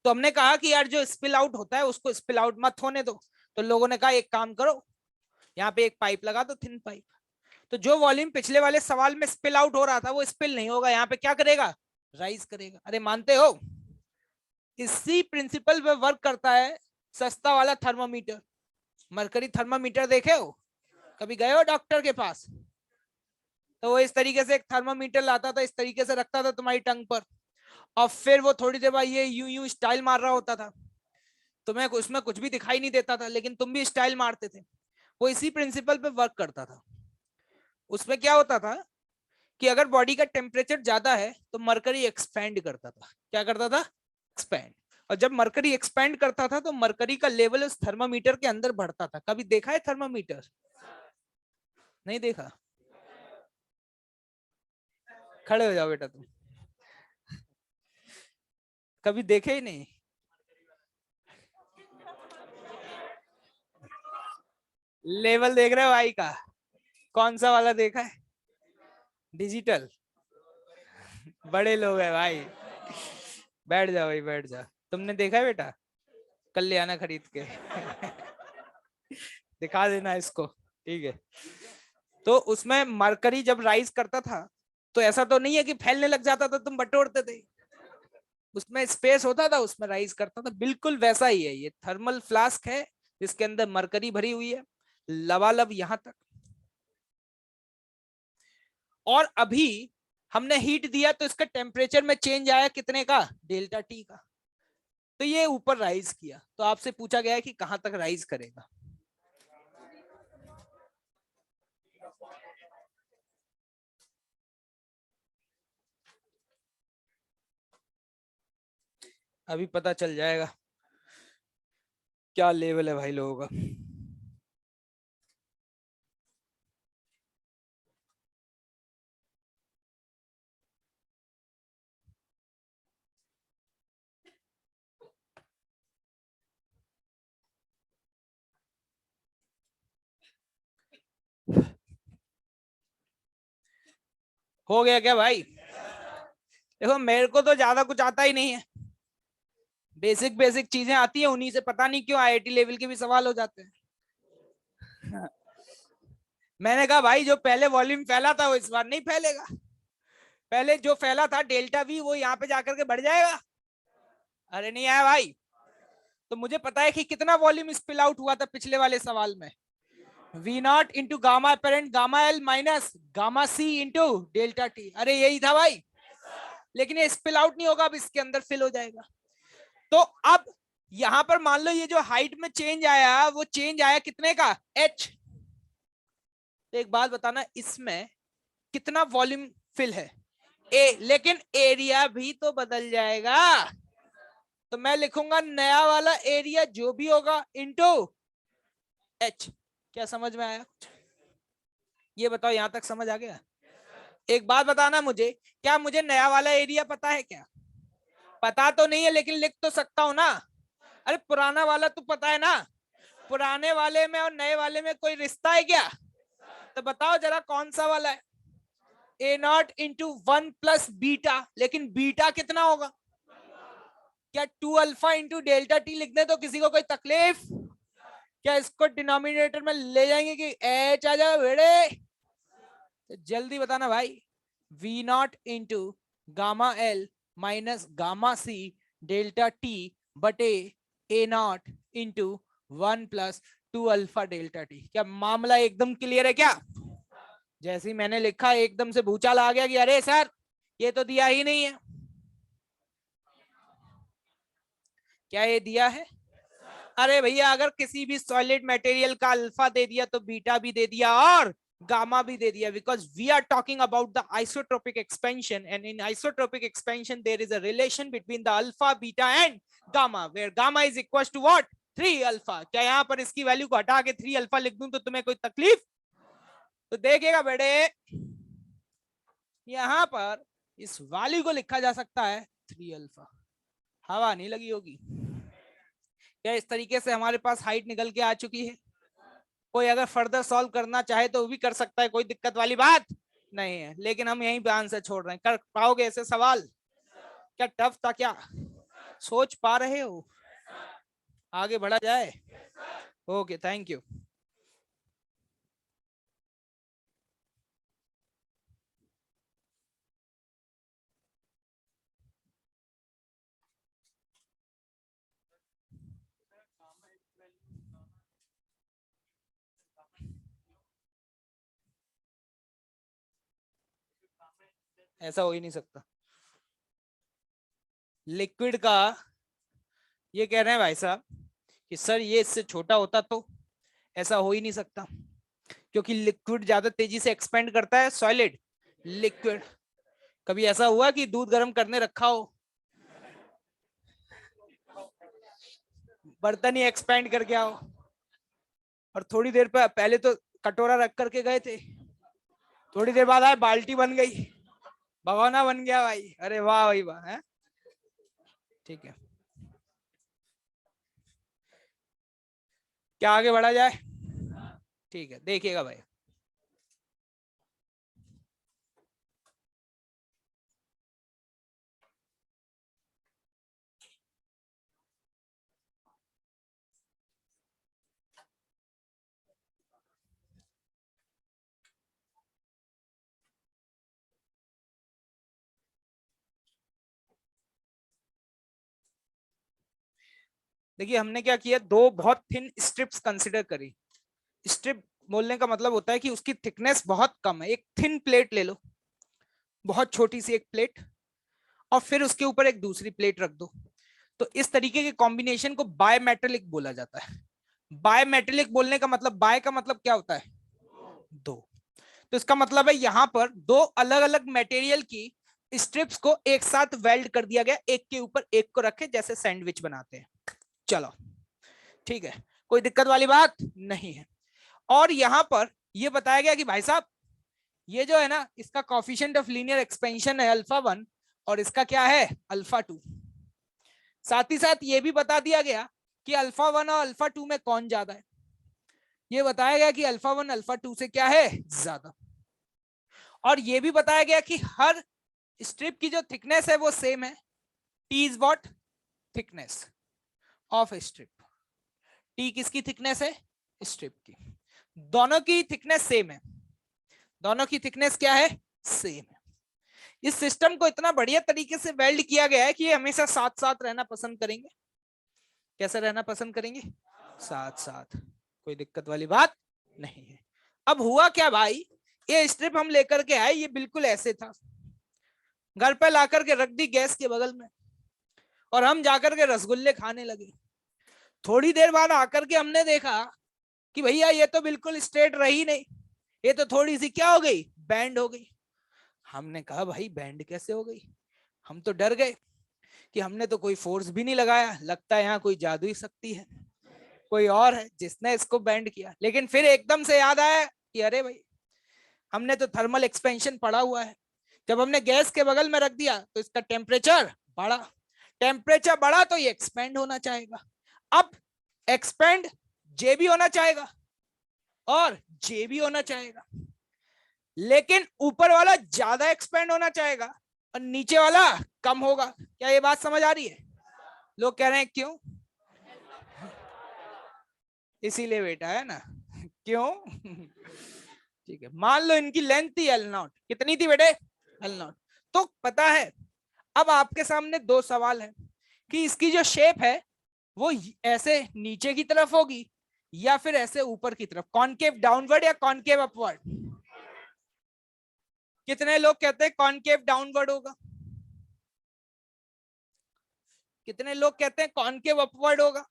तो हमने कहा कि यार जो स्पिल आउट होता है उसको स्पिल आउट मत होने दो। तो लोगों ने कहा एक काम करो, यहाँ पे एक पाइप लगा दो, थिन पाइप। तो जो वॉल्यूम पिछले वाले सवाल में स्पिल आउट हो रहा था वो स्पिल नहीं होगा, यहाँ पे क्या करेगा? राइज करेगा। अरे मानते हो? इसी प्रिंसिपल पे वर्क करता है सस्ता वाला थर्मामीटर। मरकरी थर्मामीटर देखे हो? कभी गए हो डॉक्टर के पास? तो वो इस तरीके से एक थर्मामीटर लाता था, इस तरीके से रखता था तुम्हारी टंग पर, और फिर वो थोड़ी देर बाद ये यूं यूं स्टाइल मार रहा होता था। तुम्हें उसमें कुछ भी दिखाई नहीं देता था, लेकिन तुम भी स्टाइल मारते थे। वो इसी प्रिंसिपल पे वर्क करता था। उसमें क्या होता था कि अगर बॉडी का टेम्परेचर ज्यादा है तो मरकरी एक्सपैंड करता था। क्या करता था? एक्सपैंड। और जब मरकरी एक्सपैंड करता था तो मरकरी का लेवल उस थर्मामीटर के अंदर बढ़ता था। कभी देखा है थर्मामीटर? नहीं देखा? खड़े हो जाओ बेटा तुम, कभी देखे ही नहीं? लेवल देख रहे हो भाई का? कौन सा वाला देखा है? डिजिटल? बड़े लोग हैं भाई, बैठ जाओ भाई, बैठ जाओ। तुमने देखा है बेटा? कल ले आना खरीद के दिखा देना इसको, ठीक है? तो उसमें मरकरी जब राइज करता था तो ऐसा तो नहीं है कि फैलने लग जाता था, तुम बटोरते थे। उसमें स्पेस होता था, उसमें राइज करता था। बिल्कुल वैसा ही है, ये थर्मल फ्लास्क है जिसके अंदर मरकरी भरी हुई है लबालब यहां तक। और अभी हमने हीट दिया तो इसका टेम्परेचर में चेंज आया कितने का? डेल्टा टी का। तो ये ऊपर राइज किया, तो आपसे पूछा गया है कि कहां तक राइज करेगा। अभी पता चल जाएगा क्या लेवल है भाई लोगों का। हो गया क्या भाई? देखो मेरे को तो ज्यादा कुछ आता ही नहीं है, बेसिक बेसिक चीजें आती है, उन्हीं से पता नहीं क्यों आईआईटी लेवल के भी सवाल हो जाते हैं। मैंने कहा भाई जो पहले वॉल्यूम फैला था वो इस बार नहीं फैलेगा, पहले जो फैला था डेल्टा वी वो यहाँ पे जाकर के बढ़ जाएगा। अरे नहीं आया भाई। तो मुझे पता है कि कितना वॉल्यूम स्पिल आउट हुआ था पिछले वाले सवाल में, V naught into gamma apparent gamma L minus gamma C into delta T. अरे यही था भाई, लेकिन ये स्पिल आउट नहीं होगा, अब इसके अंदर फिल हो जाएगा। तो अब यहां पर मान लो ये जो हाइट में चेंज आया वो चेंज आया कितने का, h। तो एक बात बताना, इसमें कितना वॉल्यूम फिल है, ए, लेकिन एरिया भी तो बदल जाएगा। तो मैं लिखूंगा नया वाला एरिया जो भी होगा इनटू h। क्या समझ में आया? ये बताओ यहां तक समझ आ गया? एक बात बताना मुझे, क्या मुझे नया वाला एरिया पता है क्या? पता तो नहीं है लेकिन लिख तो सकता हूं ना। अरे पुराना वाला तो पता है ना, पुराने वाले में और नए वाले में कोई रिश्ता है क्या? तो बताओ जरा कौन सा वाला है? ए नॉट इंटू 1 + बीटा, लेकिन बीटा कितना होगा? क्या 2 अल्फा इंटू डेल्टा टी लिख दे तो किसी को कोई तकलीफ? क्या इसको डिनोमिनेटर में ले जाएंगे कि एच आ जाए बेड़े? तो जल्दी बताना भाई, V naught into gamma L minus gamma C delta T बटे A naught into 1 + 2 alpha delta T. क्या मामला एकदम क्लियर है क्या? जैसे ही मैंने लिखा एकदम से भूचाल आ गया कि अरे सर ये तो दिया ही नहीं है। क्या ये दिया है? अरे भैया अगर किसी भी सॉलिड मटेरियल का अल्फा दे दिया तो बीटा भी दे दिया और गामा भी दे दिया, because we are talking about the isotropic expansion and in isotropic expansion there is a relation between the alpha beta and gamma where gamma is equal to what, 3 alpha. क्या यहाँ पर इसकी वैल्यू को हटा के 3 अल्फा लिख दूं तो तुम्हें कोई तकलीफ? तो देखिएगा बेटे, यहां पर इस वैल्यू को लिखा जा सकता है 3 अल्फा। हवा नहीं लगी होगी क्या? इस तरीके से हमारे पास हाइट निकल के आ चुकी है। कोई अगर फर्दर सॉल्व करना चाहे तो वो भी कर सकता है, कोई दिक्कत वाली बात नहीं है, लेकिन हम यहीं पे आंसर छोड़ रहे हैं। कर पाओगे ऐसे सवाल? क्या टफ था क्या? सोच पा रहे हो? आगे बढ़ा जाए? Okay thank you. ऐसा हो ही नहीं सकता। लिक्विड का ये कह रहे हैं भाई साहब कि सर ये इससे छोटा होता तो? ऐसा हो ही नहीं सकता, क्योंकि लिक्विड ज्यादा तेजी से एक्सपेंड करता है सॉलिड। लिक्विड कभी ऐसा हुआ कि दूध गर्म करने रखा हो, बर्तन ही एक्सपेंड करके आओ, और थोड़ी देर पहले तो कटोरा रख करके गए थे, थोड़ी देर बाद आए बाल्टी बन गई, भगोना बन गया भाई। अरे वाह भाई वाह है। ठीक है, क्या आगे बढ़ा जाए? ठीक है देखिएगा भाई, देखिए हमने क्या किया, दो बहुत थिन स्ट्रिप्स कंसिडर करी। स्ट्रिप बोलने का मतलब होता है कि उसकी थिकनेस बहुत कम है। एक थिन प्लेट ले लो, बहुत छोटी सी एक प्लेट, और फिर उसके ऊपर एक दूसरी प्लेट रख दो। तो इस तरीके के कॉम्बिनेशन को बायमेटेलिक बोला जाता है। बायमेटेलिक बोलने का मतलब, बाय का मतलब क्या होता है? दो। तो इसका मतलब है यहां पर दो अलग अलग मटेरियल की स्ट्रिप्स को एक साथ वेल्ड कर दिया गया, एक के ऊपर एक को रखे जैसे सैंडविच बनाते हैं। चलो ठीक है, कोई दिक्कत वाली बात नहीं है। और यहां पर यह बताया गया कि भाई साहब ये जो है ना, इसका कॉफिशिएंट ऑफ लीनियर एक्सपेंशन है अल्फा 1 और इसका क्या है अल्फा 2। साथ ही साथ ये भी बता दिया गया कि अल्फा 1 और अल्फा 2 में कौन ज्यादा है। ये बताया गया कि अल्फा 1 अल्फा 2 से क्या है ज्यादा। और ये भी बताया गया कि हर स्ट्रिप की जो थिकनेस है वो सेम है। T is what? Thickness of strip. T किसकी थिकनेस है? स्ट्रिप की। दोनों की थिकनेस सेम है। दोनों की थिकनेस क्या है? सेम है। इस सिस्टम को इतना बढ़िया तरीके से वेल्ड किया गया है कि ये हमेशा साथ साथ रहना पसंद करेंगे। कैसे रहना पसंद करेंगे? साथ साथ। कोई दिक्कत वाली बात नहीं है। अब हुआ क्या भाई, ये स्ट्रिप हम लेकर के आए, ये बिल्कुल ऐसे था, घर पे ला करके रख दी गैस के बगल में, और हम जाकर के रसगुल्ले खाने लगे। थोड़ी देर बाद आकर के हमने देखा कि भैया ये तो बिल्कुल स्ट्रेट रही नहीं, ये तो थोड़ी सी क्या हो गई? बैंड हो गई। हमने कहा भाई बैंड कैसे हो गई? हम तो डर गए कि हमने तो कोई फोर्स भी नहीं लगाया, लगता है यहाँ कोई जादुई शक्ति है, कोई और है जिसने इसको बैंड किया। लेकिन फिर एकदम से याद आया कि अरे भाई हमने तो थर्मल एक्सपेंशन पढ़ा हुआ है, जब हमने गैस के बगल में रख दिया तो इसका टेम्परेचर बढ़ा, टेम्परेचर बढ़ा तो ये एक्सपेंड होना चाहेगा। अब एक्सपेंड जे भी होना चाहेगा और जे भी होना चाहेगा, लेकिन ऊपर वाला ज्यादा एक्सपेंड होना चाहेगा और नीचे वाला कम होगा। क्या ये बात समझ आ रही है? लोग कह रहे हैं क्यों? इसीलिए बेटा है ना। क्यों? ठीक है, मान लो इनकी लेंथ थी L0, कितनी थी बेटे? L0। तो पता है, अब आपके सामने दो सवाल है कि इसकी जो शेप है वो ऐसे नीचे की तरफ होगी या फिर ऐसे ऊपर की तरफ, कॉनकेव डाउनवर्ड या कॉनकेव अपवर्ड। कितने लोग कहते हैं कॉनकेव डाउनवर्ड होगा? कितने लोग कहते हैं कॉनकेव अपवर्ड होगा?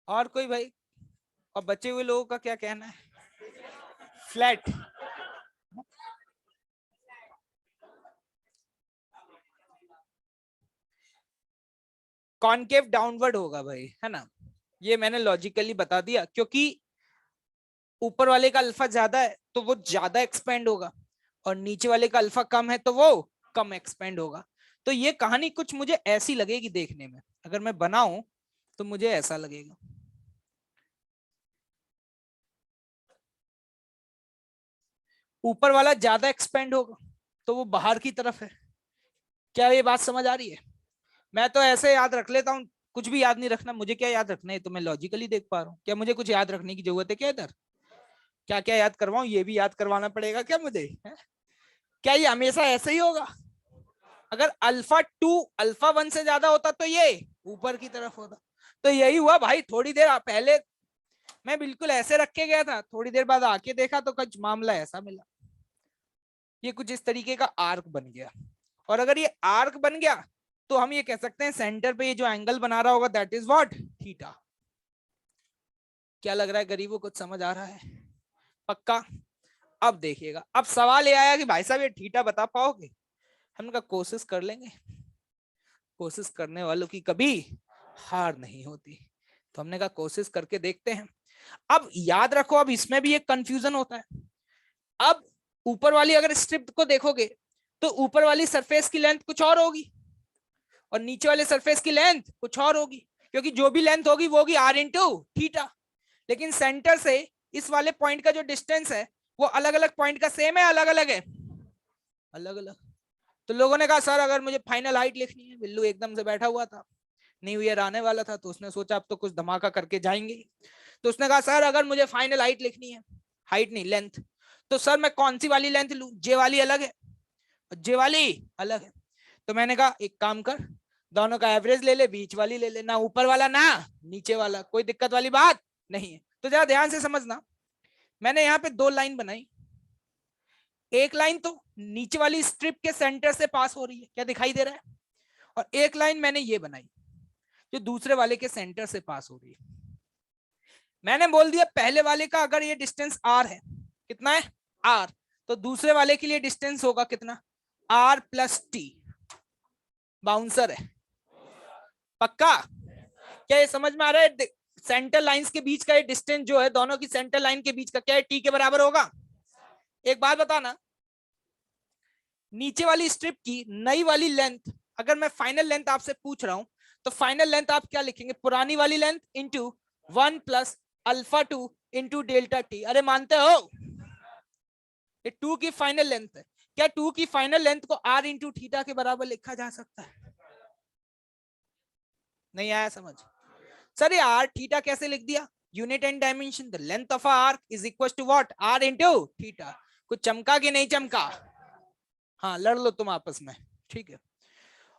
और कोई भाई? और बचे हुए लोगों का क्या कहना है? फ्लैट। कॉनकेव डाउनवर्ड होगा भाई, है ना? ये मैंने लॉजिकली बता दिया, क्योंकि ऊपर वाले का अल्फा ज्यादा है तो वो ज्यादा एक्सपेंड होगा, और नीचे वाले का अल्फा कम है तो वो कम एक्सपेंड होगा। तो ये कहानी कुछ मुझे ऐसी लगेगी देखने में, अगर मैं बनाऊं तो मुझे ऐसा लगेगा। ऊपर वाला ज्यादा एक्सपेंड होगा तो वो बाहर की तरफ है। क्या ये बात समझ आ रही है? मैं तो ऐसे याद रख लेता हूँ, कुछ भी याद नहीं रखना मुझे, क्या याद रखना है तो मैं लॉजिकली देख पा रहा हूँ। क्या मुझे कुछ याद रखने की जरूरत है क्या इधर? क्या क्या याद करवाऊं, ये भी याद करवाना पड़ेगा क्या मुझे है? क्या ये हमेशा ऐसे ही होगा? अगर अल्फा 2 अल्फा 1 से ज्यादा होता तो ये ऊपर की तरफ होता। तो यही हुआ भाई, थोड़ी देर पहले मैं बिल्कुल ऐसे रख के गया था, थोड़ी देर बाद आके देखा तो कुछ मामला ऐसा मिला। ये कुछ इस तरीके का आर्क बन गया, और अगर ये आर्क बन गया तो हम ये कह सकते हैं सेंटर पे ये जो एंगल बना रहा होगा दैट इज व्हाट? थीटा। क्या लग रहा है गरीबों, कुछ समझ आ रहा है? पक्का? अब देखिएगा, अब सवाल ये आया कि भाई साहब ये थीटा बता पाओगे? हमने कहा कोशिश कर लेंगे, कोशिश करने वालों की कभी हार नहीं होती। तो हमने कहा कोशिश करके देखते हैं। अब याद रखो, अब इसमें भी एक कंफ्यूजन होता है। अब ऊपर वाली अगर स्ट्रिप को देखोगे तो ऊपर वाली सरफेस की लेंथ कुछ और होगी और नीचे वाले सरफेस की लेंथ कुछ और होगी, क्योंकि जो भी लेंथ होगी वो होगी r इंटू थीटा। लेकिन सेंटर से इस वाले पॉइंट का जो डिस्टेंस है वो अलग अलग पॉइंट का सेम है, अलग अलग है? अलग अलग। तो लोगों ने कहा सर अगर मुझे फाइनल हाइट लिखनी है, बिल्लू एकदम से बैठा हुआ था, न्यू ईयर आने वाला था तो उसने सोचा अब तो कुछ धमाका करके जाएंगे। तो उसने कहा सर अगर मुझे फाइनल हाइट लिखनी है, हाइट नहीं लेंथ, तो सर मैं कौन सी वाली लेंथ लूं? जे वाली अलग है और जे वाली अलग है। तो मैंने कहा एक काम कर, दोनों का एवरेज ले ले, बीच वाली ले ले, ना ऊपर वाला ना नीचे वाला, कोई दिक्कत वाली बात नहीं है। तो जरा ध्यान से समझना, मैंने यहाँ पे दो लाइन बनाई। एक लाइन तो नीचे वाली स्ट्रिप के सेंटर से पास हो रही है, क्या दिखाई दे रहा है? और एक लाइन मैंने ये बनाई जो दूसरे वाले के सेंटर से पास हो रही है। मैंने बोल दिया पहले वाले का अगर ये डिस्टेंस r है, कितना है? r, तो दूसरे वाले के लिए डिस्टेंस होगा कितना? r plus T. बाउंसर है, पक्का? क्या ये समझ में आ रहा है? सेंटर लाइंस के बीच का ये डिस्टेंस जो है, दोनों की सेंटर लाइन के बीच का, क्या है? टी के बराबर होगा। एक बात बताना, नीचे वाली स्ट्रिप की नई वाली लेंथ, अगर मैं फाइनल लेंथ आपसे पूछ रहा हूं तो फाइनल लेंथ आप क्या लिखेंगे, पुरानी वाली length into 1 plus alpha 2 into delta T. अरे मानते हो ये 2 की फाइनल लेंथ है। क्या 2 की फाइनल लेंथ को r इंटू थीटा के बराबर लिखा जा सकता है? नहीं आया समझ? सर ये r थीटा कैसे लिख दिया, unit and dimension, the length of arc is equal to what, r into theta. कुछ चमका कि नहीं चमका? हाँ लड़ लो तुम आपस में, ठीक है।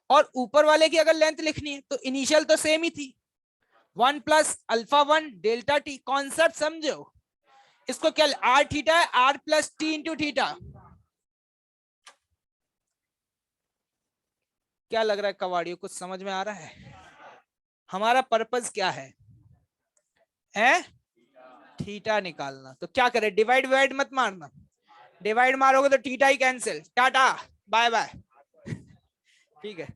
और ऊपर वाले की अगर लेंथ लिखनी है तो इनिशियल तो सेम ही थी, 1 plus alpha 1 delta T. Concept समझो, इसको क्या आर थीटा है, R plus T into theta. क्या लग रहा है कवाड़ियों, कुछ समझ में आ रहा है? हमारा पर्पस क्या है, हैं? थीटा निकालना। तो क्या करें, डिवाइड डिवाइड मत मारना, डिवाइड मारोगे तो थीटा ही कैंसिल, टाटा बाय बाय। ठीक है,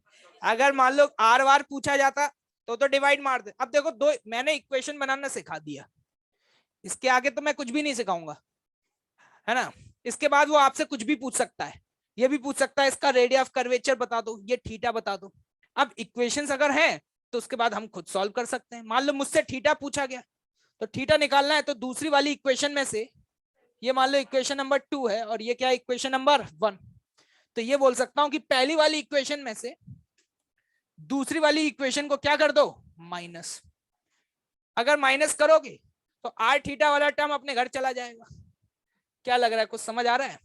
अगर मान लो आर वार पूछा जाता तो डिवाइड मार दे। अब देखो दो, मैंने इक्वेशन बनाना सिखा दिया, इसके आगे तो मैं कुछ भी नहीं सिखाऊंगा, है ना। इसके बाद वो आपसे कुछ भी पूछ सकता है, ये भी पूछ सकता है इसका रेडियस ऑफ कर्वेचर बता दो, ये थीटा बता दो। अब इक्वेशंस अगर हैं तो उसके बाद हम खुद सॉल्व कर सकते हैं। मान लो मुझसे थीटा पूछा गया, तो थीटा निकालना है तो दूसरी वाली इक्वेशन में से, ये मान लो इक्वेशन नंबर 2 है और ये क्या है, इक्वेशन नंबर 1। तो ये बोल सकता हूं कि पहली वाली इक्वेशन में से दूसरी वाली इक्वेशन को क्या कर दो, माइनस। अगर माइनस करोगे तो आर थीटा वाला टर्म अपने घर चला जाएगा। क्या लग रहा है, कुछ समझ आ रहा है?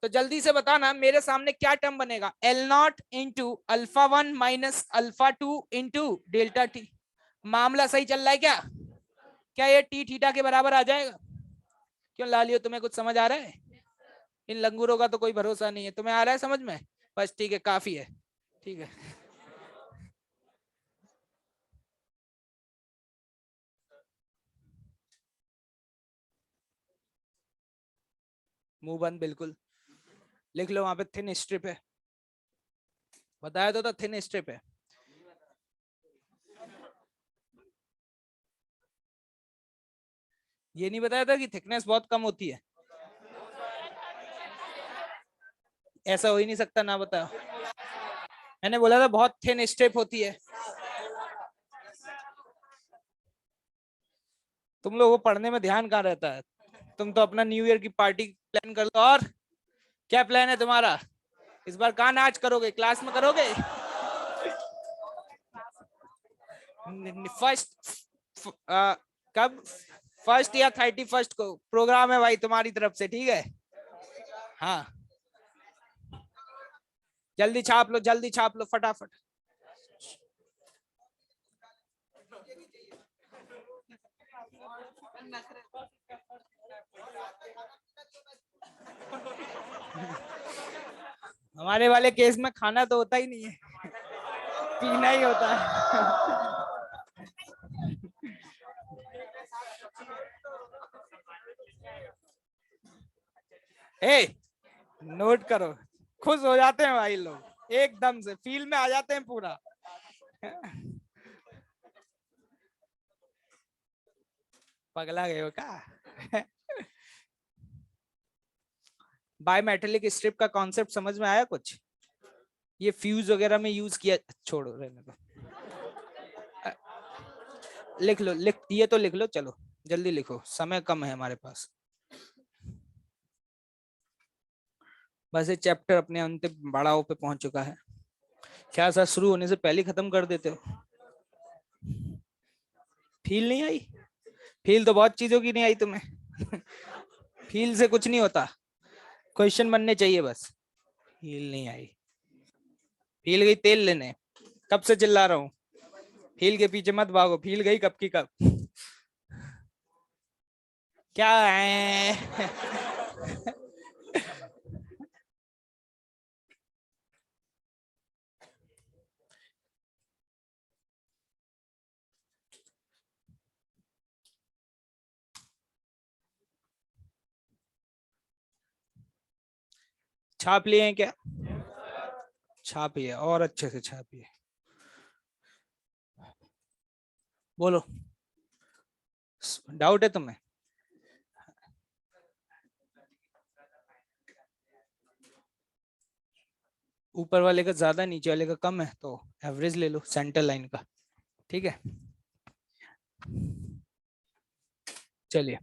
तो जल्दी से बताना मेरे सामने क्या टर्म बनेगा, L not into alpha 1 minus alpha 2 into delta T. मामला सही चल रहा है क्या? क्या ये टी थीटा के बराबर आ जाएगा? क्यों लालियो, तुम्हें कुछ समझ आ रहा है? इन लंगूरों का तो कोई भरोसा नहीं है, तुम्हें आ रहा है समझ में? बस ठीक है, काफी है, ठीक है। मुंह बंद बिल्कुल, लिख लो, वहां पे थिन स्ट्रिप है, बताया तो था थिन स्ट्रिप है। ये नहीं बताया था कि थिकनेस बहुत कम होती है? ऐसा हो ही नहीं सकता ना बताओ। मैंने बोला था बहुत थिन स्ट्रिप होती है। तुम लोगों को पढ़ने में ध्यान कहाँ रहता है, तुम तो अपना न्यू ईयर की पार्टी प्लान कर लो। और क्या प्लान है तुम्हारा, इस बार कहाँ नाच करोगे, क्लास में करोगे? फर्स्ट कब, फर्स्ट या 31st को प्रोग्राम है भाई तुम्हारी तरफ से, ठीक है। हाँ जल्दी छाप लो, जल्दी छाप लो फटाफट। हमारे वाले केस में खाना तो होता ही नहीं है, पीना ही होता है। ए नोट करो, खुश हो जाते हैं भाई लोग, एकदम से फील में आ जाते हैं पूरा। पगला गए हो क्या? बायोमेटेलिक स्ट्रिप का कॉन्सेप्ट समझ में आया कुछ? ये फ्यूज वगैरह में यूज किया, छोड़ो रहने दो। लिख लो, लिख, ये तो लिख लो, चलो जल्दी लिखो, समय कम है हमारे पास। बस ये चैप्टर अपने अंतिम पड़ाव पे पहुंच चुका है। क्या सर शुरू होने से पहले खत्म कर देते हो? फील नहीं आई? फील तो बहुत चीजों की नहीं आई तुम्हें। फील से कुछ नहीं होता, क्वेश्चन बनने चाहिए बस। फील नहीं आई? फील गई तेल लेने, कब से चिल्ला रहा हूँ, फील के पीछे मत भागो, फील गई कब की कब। क्या है? छाप लिए हैं क्या? छापिए और अच्छे से छापिए, बोलो। डाउट है तुम्हें? ऊपर वाले का ज्यादा नीचे वाले का कम है तो एवरेज ले लो सेंटर लाइन का। ठीक है, चलिए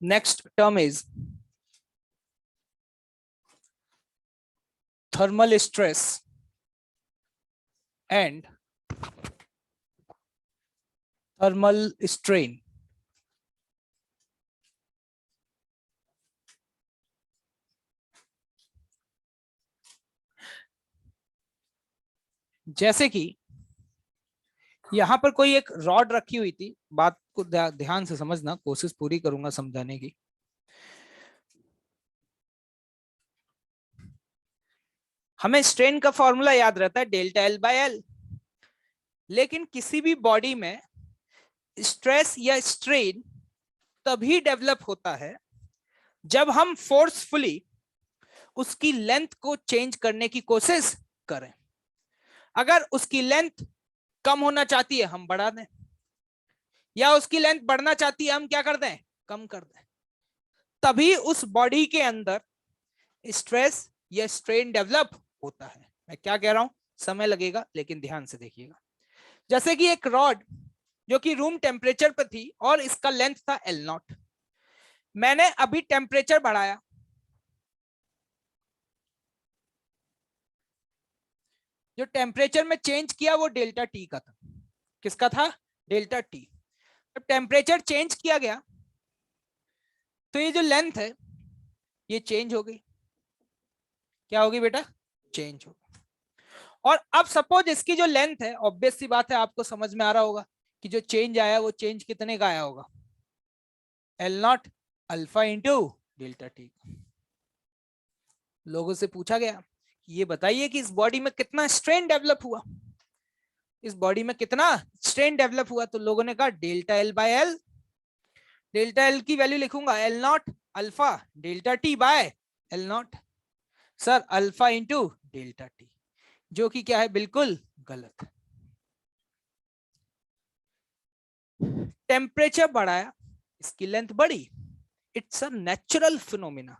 next term is thermal stress and thermal strain। जैसे कि यहां पर कोई एक रॉड रखी हुई थी, बात को ध्यान से समझना, कोशिश पूरी करूंगा समझाने की। हमें स्ट्रेन का फॉर्मूला याद रहता है डेल्टा एल बाय एल, लेकिन किसी भी बॉडी में स्ट्रेस या स्ट्रेन तभी डेवलप होता है जब हम फोर्सफुली उसकी लेंथ को चेंज करने की कोशिश करें। अगर उसकी लेंथ कम होना चाहती है हम बढ़ा दें, या उसकी लेंथ बढ़ना चाहती है हम क्या कर दें, कम कर दें, तभी उस बॉडी के अंदर स्ट्रेस या स्ट्रेन डेवलप होता है। मैं क्या कह रहा हूं, समय लगेगा लेकिन ध्यान से देखिएगा। जैसे कि एक रॉड जो कि रूम टेम्परेचर पर थी और इसका लेंथ था एल नॉट, मैंने अभी टेम्परेचर बढ़ाया, जो टेम्परेचर में चेंज किया वो डेल्टा टी का था। किसका था, डेल्टा टी। जब टेम्परेचर चेंज किया गया तो ये जो लेंथ है ये चेंज हो गई। क्या होगी बेटा, चेंज हो। और अब सपोज इसकी जो लेंथ है, ऑब्वियस सी बात है आपको समझ में आ रहा होगा कि जो चेंज आया वो चेंज कितने का आया होगा, L not alpha into delta T. लोगों से पूछा गया कि ये बताइए कि इस बॉडी में कितना स्ट्रेन डेवलप हुआ, इस बॉडी में कितना स्ट्रेन डेवलप हुआ, तो लोगों ने कहा delta L by L. Delta L की वैल्यू लिखूंगा L not alpha delta T by L not, sir alpha into delta T, जो कि क्या है, बिल्कुल गलत। टेम्परेचर बढ़ाया, इसकी लेंथ बढ़ी, इट्स अ नेचुरल फिनोमिना।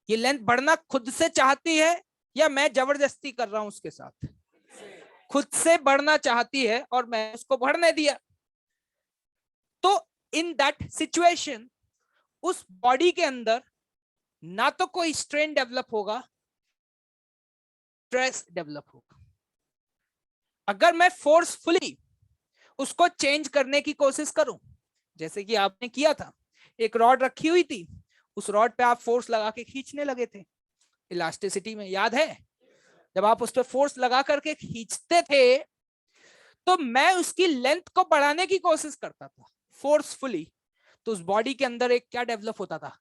ये लेंथ बढ़ना खुद से चाहती है या मैं जबरदस्ती कर रहा हूं उसके साथ, खुद से बढ़ना चाहती है और मैं उसको बढ़ने दिया। तो इन दैट सिचुएशन उस बॉडी के अंदर ना तो कोई स्ट्रेन डेवलप होगा, स्ट्रेस डेवलप होगा। अगर मैं फोर्सफुली उसको चेंज करने की कोशिश करूं, जैसे कि आपने किया था, एक रॉड रखी हुई थी, उस रॉड पे आप फोर्स लगा के खींचने लगे थे, इलास्टिसिटी में याद है, जब आप उस पर फोर्स लगा करके खींचते थे तो मैं उसकी लेंथ को बढ़ाने की कोशिश करता था फोर्सफुली, तो उस बॉडी के अंदर एक क्या डेवलप होता था,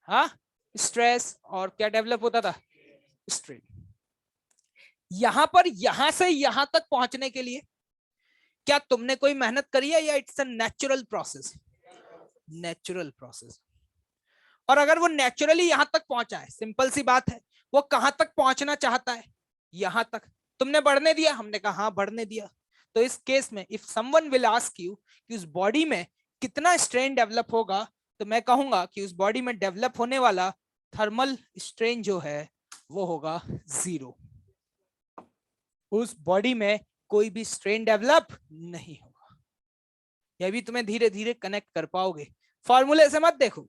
हाँ, स्ट्रेस, और क्या डेवलप होता था, स्ट्रेन। यहां पर यहां से यहां तक पहुंचने के लिए क्या तुमने कोई मेहनत करी है या it's a natural process, natural process. और अगर वो नेचुरली यहां तक पहुंचा है, सिंपल सी बात है, वो कहां तक पहुंचना चाहता है, यहां तक। तुमने बढ़ने दिया, हमने कहा हाँ बढ़ने दिया। तो इस केस में if someone will ask you कि उस बॉडी में कितना स्ट्रेन डेवलप होगा, तो मैं कहूंगा कि उस बॉडी में डेवलप होने वाला थर्मल स्ट्रेन जो है वो होगा 0। उस बॉडी में कोई भी स्ट्रेन डेवलप नहीं होगा। यह भी तुम्हें धीरे धीरे कनेक्ट कर पाओगे, फॉर्मूले से मत देखो।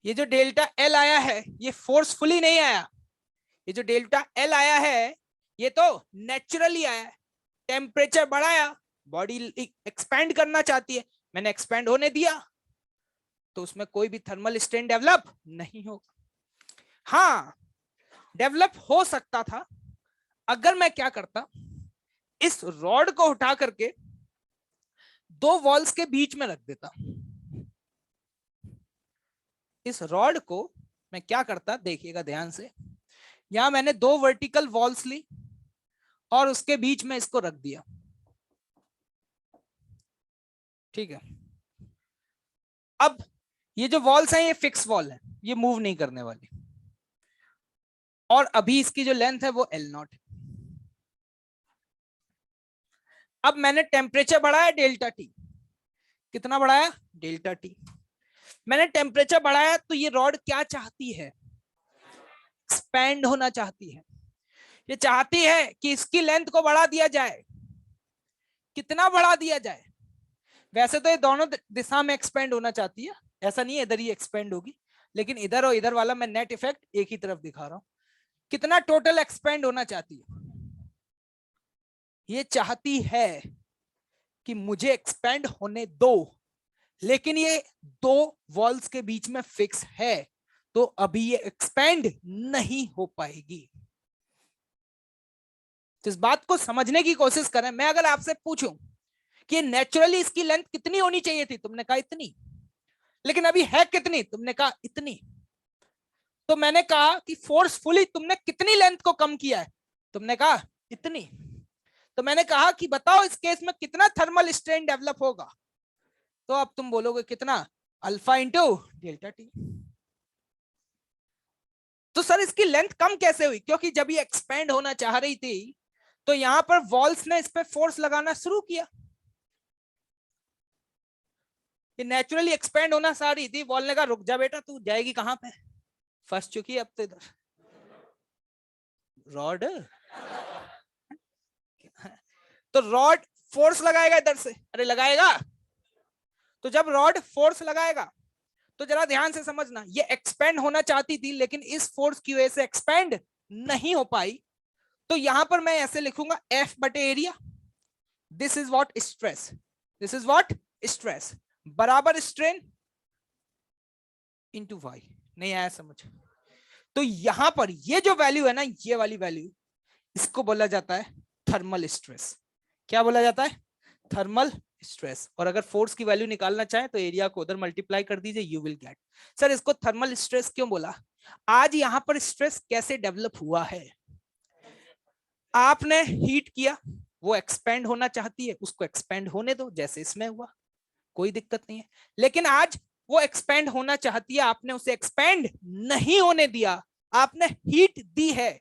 ये जो डेल्टा एल आया है ये फोर्सफुली नहीं आया, ये जो डेल्टा एल आया है ये तो नेचुरली आया है। टेम्परेचर बढ़ाया, बॉडी एक्सपैंड करना चाहती है, मैंने एक्सपैंड होने दिया, तो उसमें कोई भी थर्मल स्ट्रेन डेवलप नहीं होगा। हाँ, डेवलप हो सकता था अगर मैं क्या करता, इस रॉड को उठा करके दो वॉल्स के बीच में रख देता। इस रॉड को मैं क्या करता, देखिएगा ध्यान से, यहां मैंने दो वर्टिकल वॉल्स ली और उसके बीच में इसको रख दिया, ठीक है। अब ये जो वॉल्स हैं ये फिक्स वॉल है, ये मूव नहीं करने वाली। और अभी इसकी जो लेंथ है वो L0 है। अब मैंने टेम्परेचर बढ़ाया डेल्टा टी, कितना बढ़ाया डेल्टा टी। मैंने टेम्परेचर बढ़ाया तो ये रॉड क्या चाहती है, एक्सपैंड होना चाहती है। ये चाहती है कि इसकी लेंथ को बढ़ा दिया जाए। कितना बढ़ा दिया जाए, वैसे तो ये दोनों दिशा में एक्सपेंड होना चाहती है, ऐसा नहीं है इधर ही एक्सपेंड होगी, लेकिन इधर और इधर वाला मैं नेट इफेक्ट एक ही तरफ दिखा रहा हूं। कितना टोटल एक्सपेंड होना चाहती है, ये चाहती है कि मुझे एक्सपेंड होने दो, लेकिन ये दो वॉल्स के बीच में फिक्स है, तो अभी ये एक्सपेंड नहीं हो पाएगी। तो इस बात को समझने की कोशिश करें। मैं अगर आपसे पूछूं कि नेचुरली इसकी लेंथ कितनी होनी चाहिए थी, तुमने कहा इतनी, लेकिन अभी है कितनी, तुमने कहा इतनी। तो मैंने कहा कि फोर्सफुली तुमने कितनी लेंथ को कम किया है, तुमने कहा इतनी। तो मैंने कहा कि बताओ इस केस में कितना थर्मल स्ट्रेन डेवलप होगा, तो अब तुम बोलोगे कितना, अल्फा इंटू डेल्टा टी। तो सर इसकी लेंथ कम कैसे हुई, क्योंकि जब ये एक्सपेंड होना चाह रही थी तो यहां पर वॉल्स ने इस पे फोर्स लगाना शुरू किया। ये नेचुरली एक्सपेंड होना चाह रही थी, वॉल ने कहा रुक जा बेटा, तू जाएगी कहां पे, फंस चुकी है अब तो इधर रॉड। तो रॉड फोर्स लगाएगा इधर से, अरे लगाएगा। तो जब रॉड फोर्स लगाएगा तो जरा ध्यान से समझना, ये एक्सपेंड होना चाहती थी लेकिन इस फोर्स की वजह से एक्सपेंड नहीं हो पाई। तो यहां पर मैं ऐसे लिखूंगा F बटे area, this is what stress, this is what stress बराबर स्ट्रेन इंटू वाई। नहीं आया समझ। तो यहां पर ये जो वैल्यू है ना, ये वाली वैल्यू, इसको बोला जाता है थर्मल स्ट्रेस। क्या बोला जाता है, थर्मल स्ट्रेस। और अगर फोर्स की वैल्यू निकालना चाहे तो एरिया को उधर मल्टीप्लाई कर दीजिए, यू विल गेट। सर इसको थर्मल स्ट्रेस क्यों बोला, आज यहां पर स्ट्रेस कैसे डेवलप हुआ है, आपने हीट किया, वो एक्सपेंड होना चाहती है, उसको एक्सपेंड होने दो जैसे इसमें हुआ, कोई दिक्कत नहीं है। लेकिन आज वो एक्सपेंड होना चाहती है, आपने उसे एक्सपेंड नहीं होने दिया, आपने हीट दी है।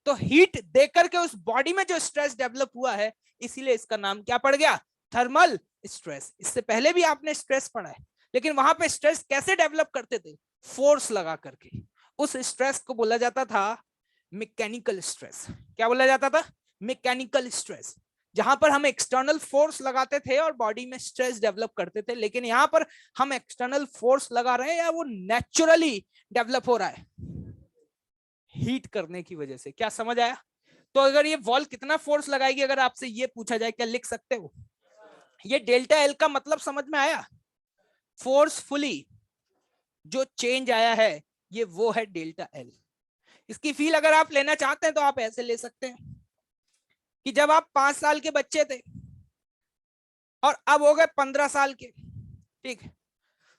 तो हीट देकर के उस बॉडी में जो स्ट्रेस डेवलप हुआ है, इसीलिए इसका नाम क्या पड़ गया, थर्मल स्ट्रेस। इससे पहले भी आपने स्ट्रेस पढ़ा है, लेकिन वहां पे स्ट्रेस कैसे डेवलप करते थे, फोर्स लगा करके। उस स्ट्रेस को बोला जाता था मैकेनिकल स्ट्रेस। क्या बोला जाता था, मैकेनिकल स्ट्रेस, जहां पर हम एक्सटर्नल फोर्स लगाते थे और बॉडी में स्ट्रेस डेवलप करते थे। लेकिन यहां पर हम एक्सटर्नल फोर्स लगा रहे हैं या वो नेचुरली डेवलप हो रहा है, हीट करने की वजह से। क्या समझ आया। तो अगर ये वॉल कितना फोर्स लगाएगी, अगर आपसे ये पूछा जाए, क्या लिख सकते हो, ये डेल्टा एल का मतलब समझ में आया, फोर्सफुली जो चेंज आया है ये वो है डेल्टा एल। इसकी फील अगर आप लेना चाहते हैं तो आप ऐसे ले सकते हैं कि जब आप 5 साल के बच्चे थे और अब हो गए 15 साल के, ठीक है,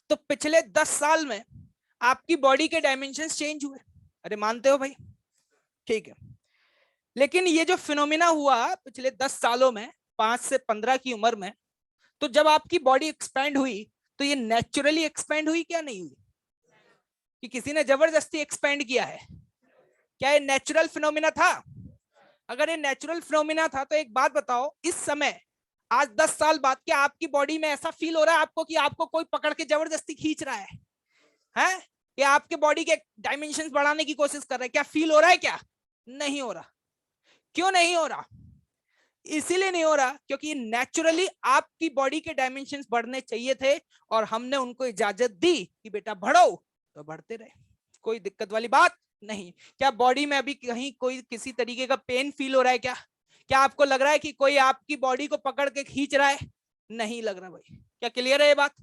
तो पिछले 10 साल में आपकी बॉडी के डायमेंशंस चेंज हुए, अरे मानते हो भाई, ठीक है। लेकिन ये जो फिनोमिना हुआ पिछले 10 सालों में, 5 से 15 की उम्र में, तो जब आपकी बॉडी एक्सपैंड हुई तो ये नेचुरली एक्सपैंड हुई, क्या नहीं हुई, कि किसी ने जबरदस्ती एक्सपैंड किया है, क्या ये नेचुरल फिनोमिना था। अगर ये नेचुरल फिनोमिना था तो एक बात बताओ, इस समय आज 10 साल बाद क्या आपकी बॉडी में ऐसा फील हो रहा है आपको कि आपको कोई पकड़ के जबरदस्ती खींच रहा है, हैं? या आपके बॉडी के डायमेंशंस बढ़ाने की कोशिश कर रहा है, क्या फील हो रहा है, क्या नहीं हो रहा। क्यों नहीं हो रहा, इसीलिए नहीं हो रहा क्योंकि नेचुरली आपकी बॉडी के डायमेंशंस बढ़ने चाहिए थे और हमने उनको इजाजत दी कि बेटा बढ़ो, तो बढ़ते रहे, कोई दिक्कत वाली बात नहीं। क्या बॉडी में अभी कहीं कोई किसी तरीके का पेन फील हो रहा है, क्या क्या आपको लग रहा है कि कोई आपकी बॉडी को पकड़ के खींच रहा है, नहीं लग रहा भाई, क्या क्लियर है ये बात।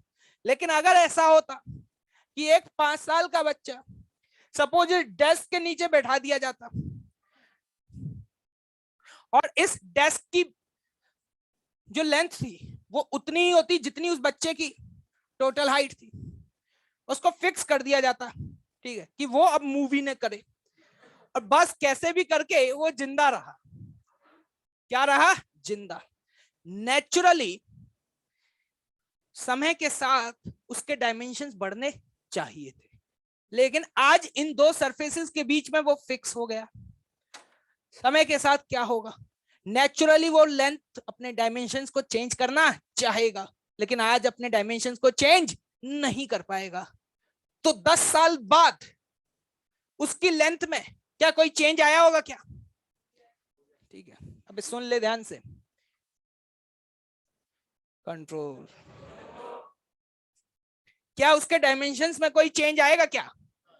लेकिन अगर ऐसा होता कि एक 5 साल का बच्चा सपोज डेस्क के नीचे बैठा दिया जाता और इस डेस्क की जो लेंथ थी वो उतनी ही होती जितनी उस बच्चे की टोटल हाइट थी, उसको फिक्स कर दिया जाता, ठीक है, कि वो अब मूव ही न करे और बस कैसे भी करके वो जिंदा रहा, क्या रहा, जिंदा। नेचुरली समय के साथ उसके डायमेंशंस बढ़ने चाहिए थे, लेकिन आज इन दो सरफेसेस के बीच में वो फिक्स हो गया। समय के साथ क्या होगा, नेचुरली वो लेंथ अपने डायमेंशंस को चेंज करना चाहेगा, लेकिन आज अपने डायमेंशंस को चेंज नहीं कर पाएगा। तो 10 साल बाद उसकी लेंथ में क्या कोई चेंज आया होगा क्या? ठीक है, अब सुन ले ध्यान से। कंट्रोल, क्या उसके डायमेंशंस में कोई चेंज आएगा क्या?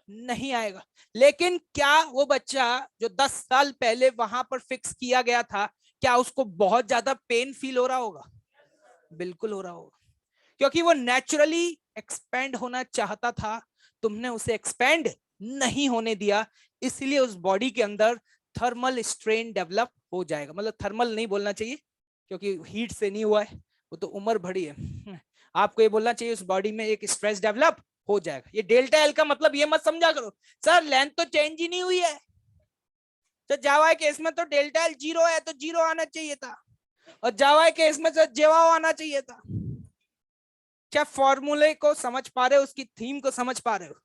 नहीं आएगा। लेकिन क्या वो बच्चा जो 10 साल पहले वहां पर फिक्स किया गया था, क्या उसको बहुत ज्यादा पेन फील हो रहा होगा? बिल्कुल हो रहा होगा, क्योंकि वो नेचुरली एक्सपेंड होना चाहता था, तुमने उसे एक्सपेंड नहीं होने दिया, इसलिए उस बॉडी के अंदर थर्मल स्ट्रेन डेवलप हो जाएगा। मतलब थर्मल नहीं बोलना चाहिए, क्योंकि हीट से नहीं हुआ है, वो तो उम्र बड़ी है। आपको ये बोलना चाहिए उस बॉडी में एक स्ट्रेस डेवलप हो जाएगा। ये डेल्टा एल का मतलब ये मत समझा करो सर लेंथ तो चेंज ही नहीं हुई है, तो जावा केस में तो डेल्टा एल 0 है तो 0 आना चाहिए था, और जावा केस में तो जेवा आना चाहिए था। क्या फॉर्मूले को समझ पा रहे हो, उसकी थीम को समझ पा रहे हो?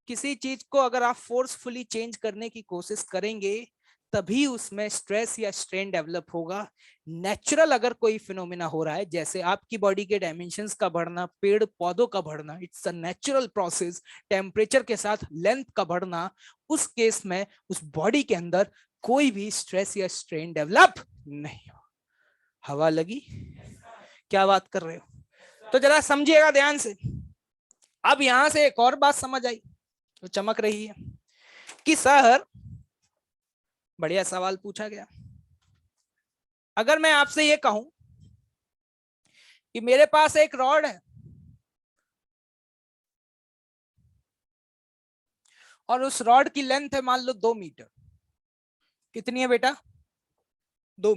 किसी चीज को अगर आप फोर्सफुली चेंज करने की कोशिश करेंगे तभी उसमें स्ट्रेस या स्ट्रेन डेवलप होगा। नेचुरल अगर कोई फिनोमिना हो रहा है, जैसे आपकी बॉडी के डायमेंशंस का बढ़ना, पेड़ पौधों का बढ़ना, it's a natural process. Temperature के साथ लेंथ का बढ़ना, उस केस में उस बॉडी के अंदर कोई भी स्ट्रेस या स्ट्रेन डेवलप नहीं हो। हवा लगी? क्या बात कर रहे हो? तो जरा समझिएगा ध्यान से। अब यहां से एक और बात समझ आई तो चमक रही है कि सर बढ़िया सवाल पूछा गया। अगर मैं आपसे ये कहूं कि मेरे पास एक रॉड है और उस रॉड की लेंथ है मान लो 2 मीटर, कितनी है बेटा? 2।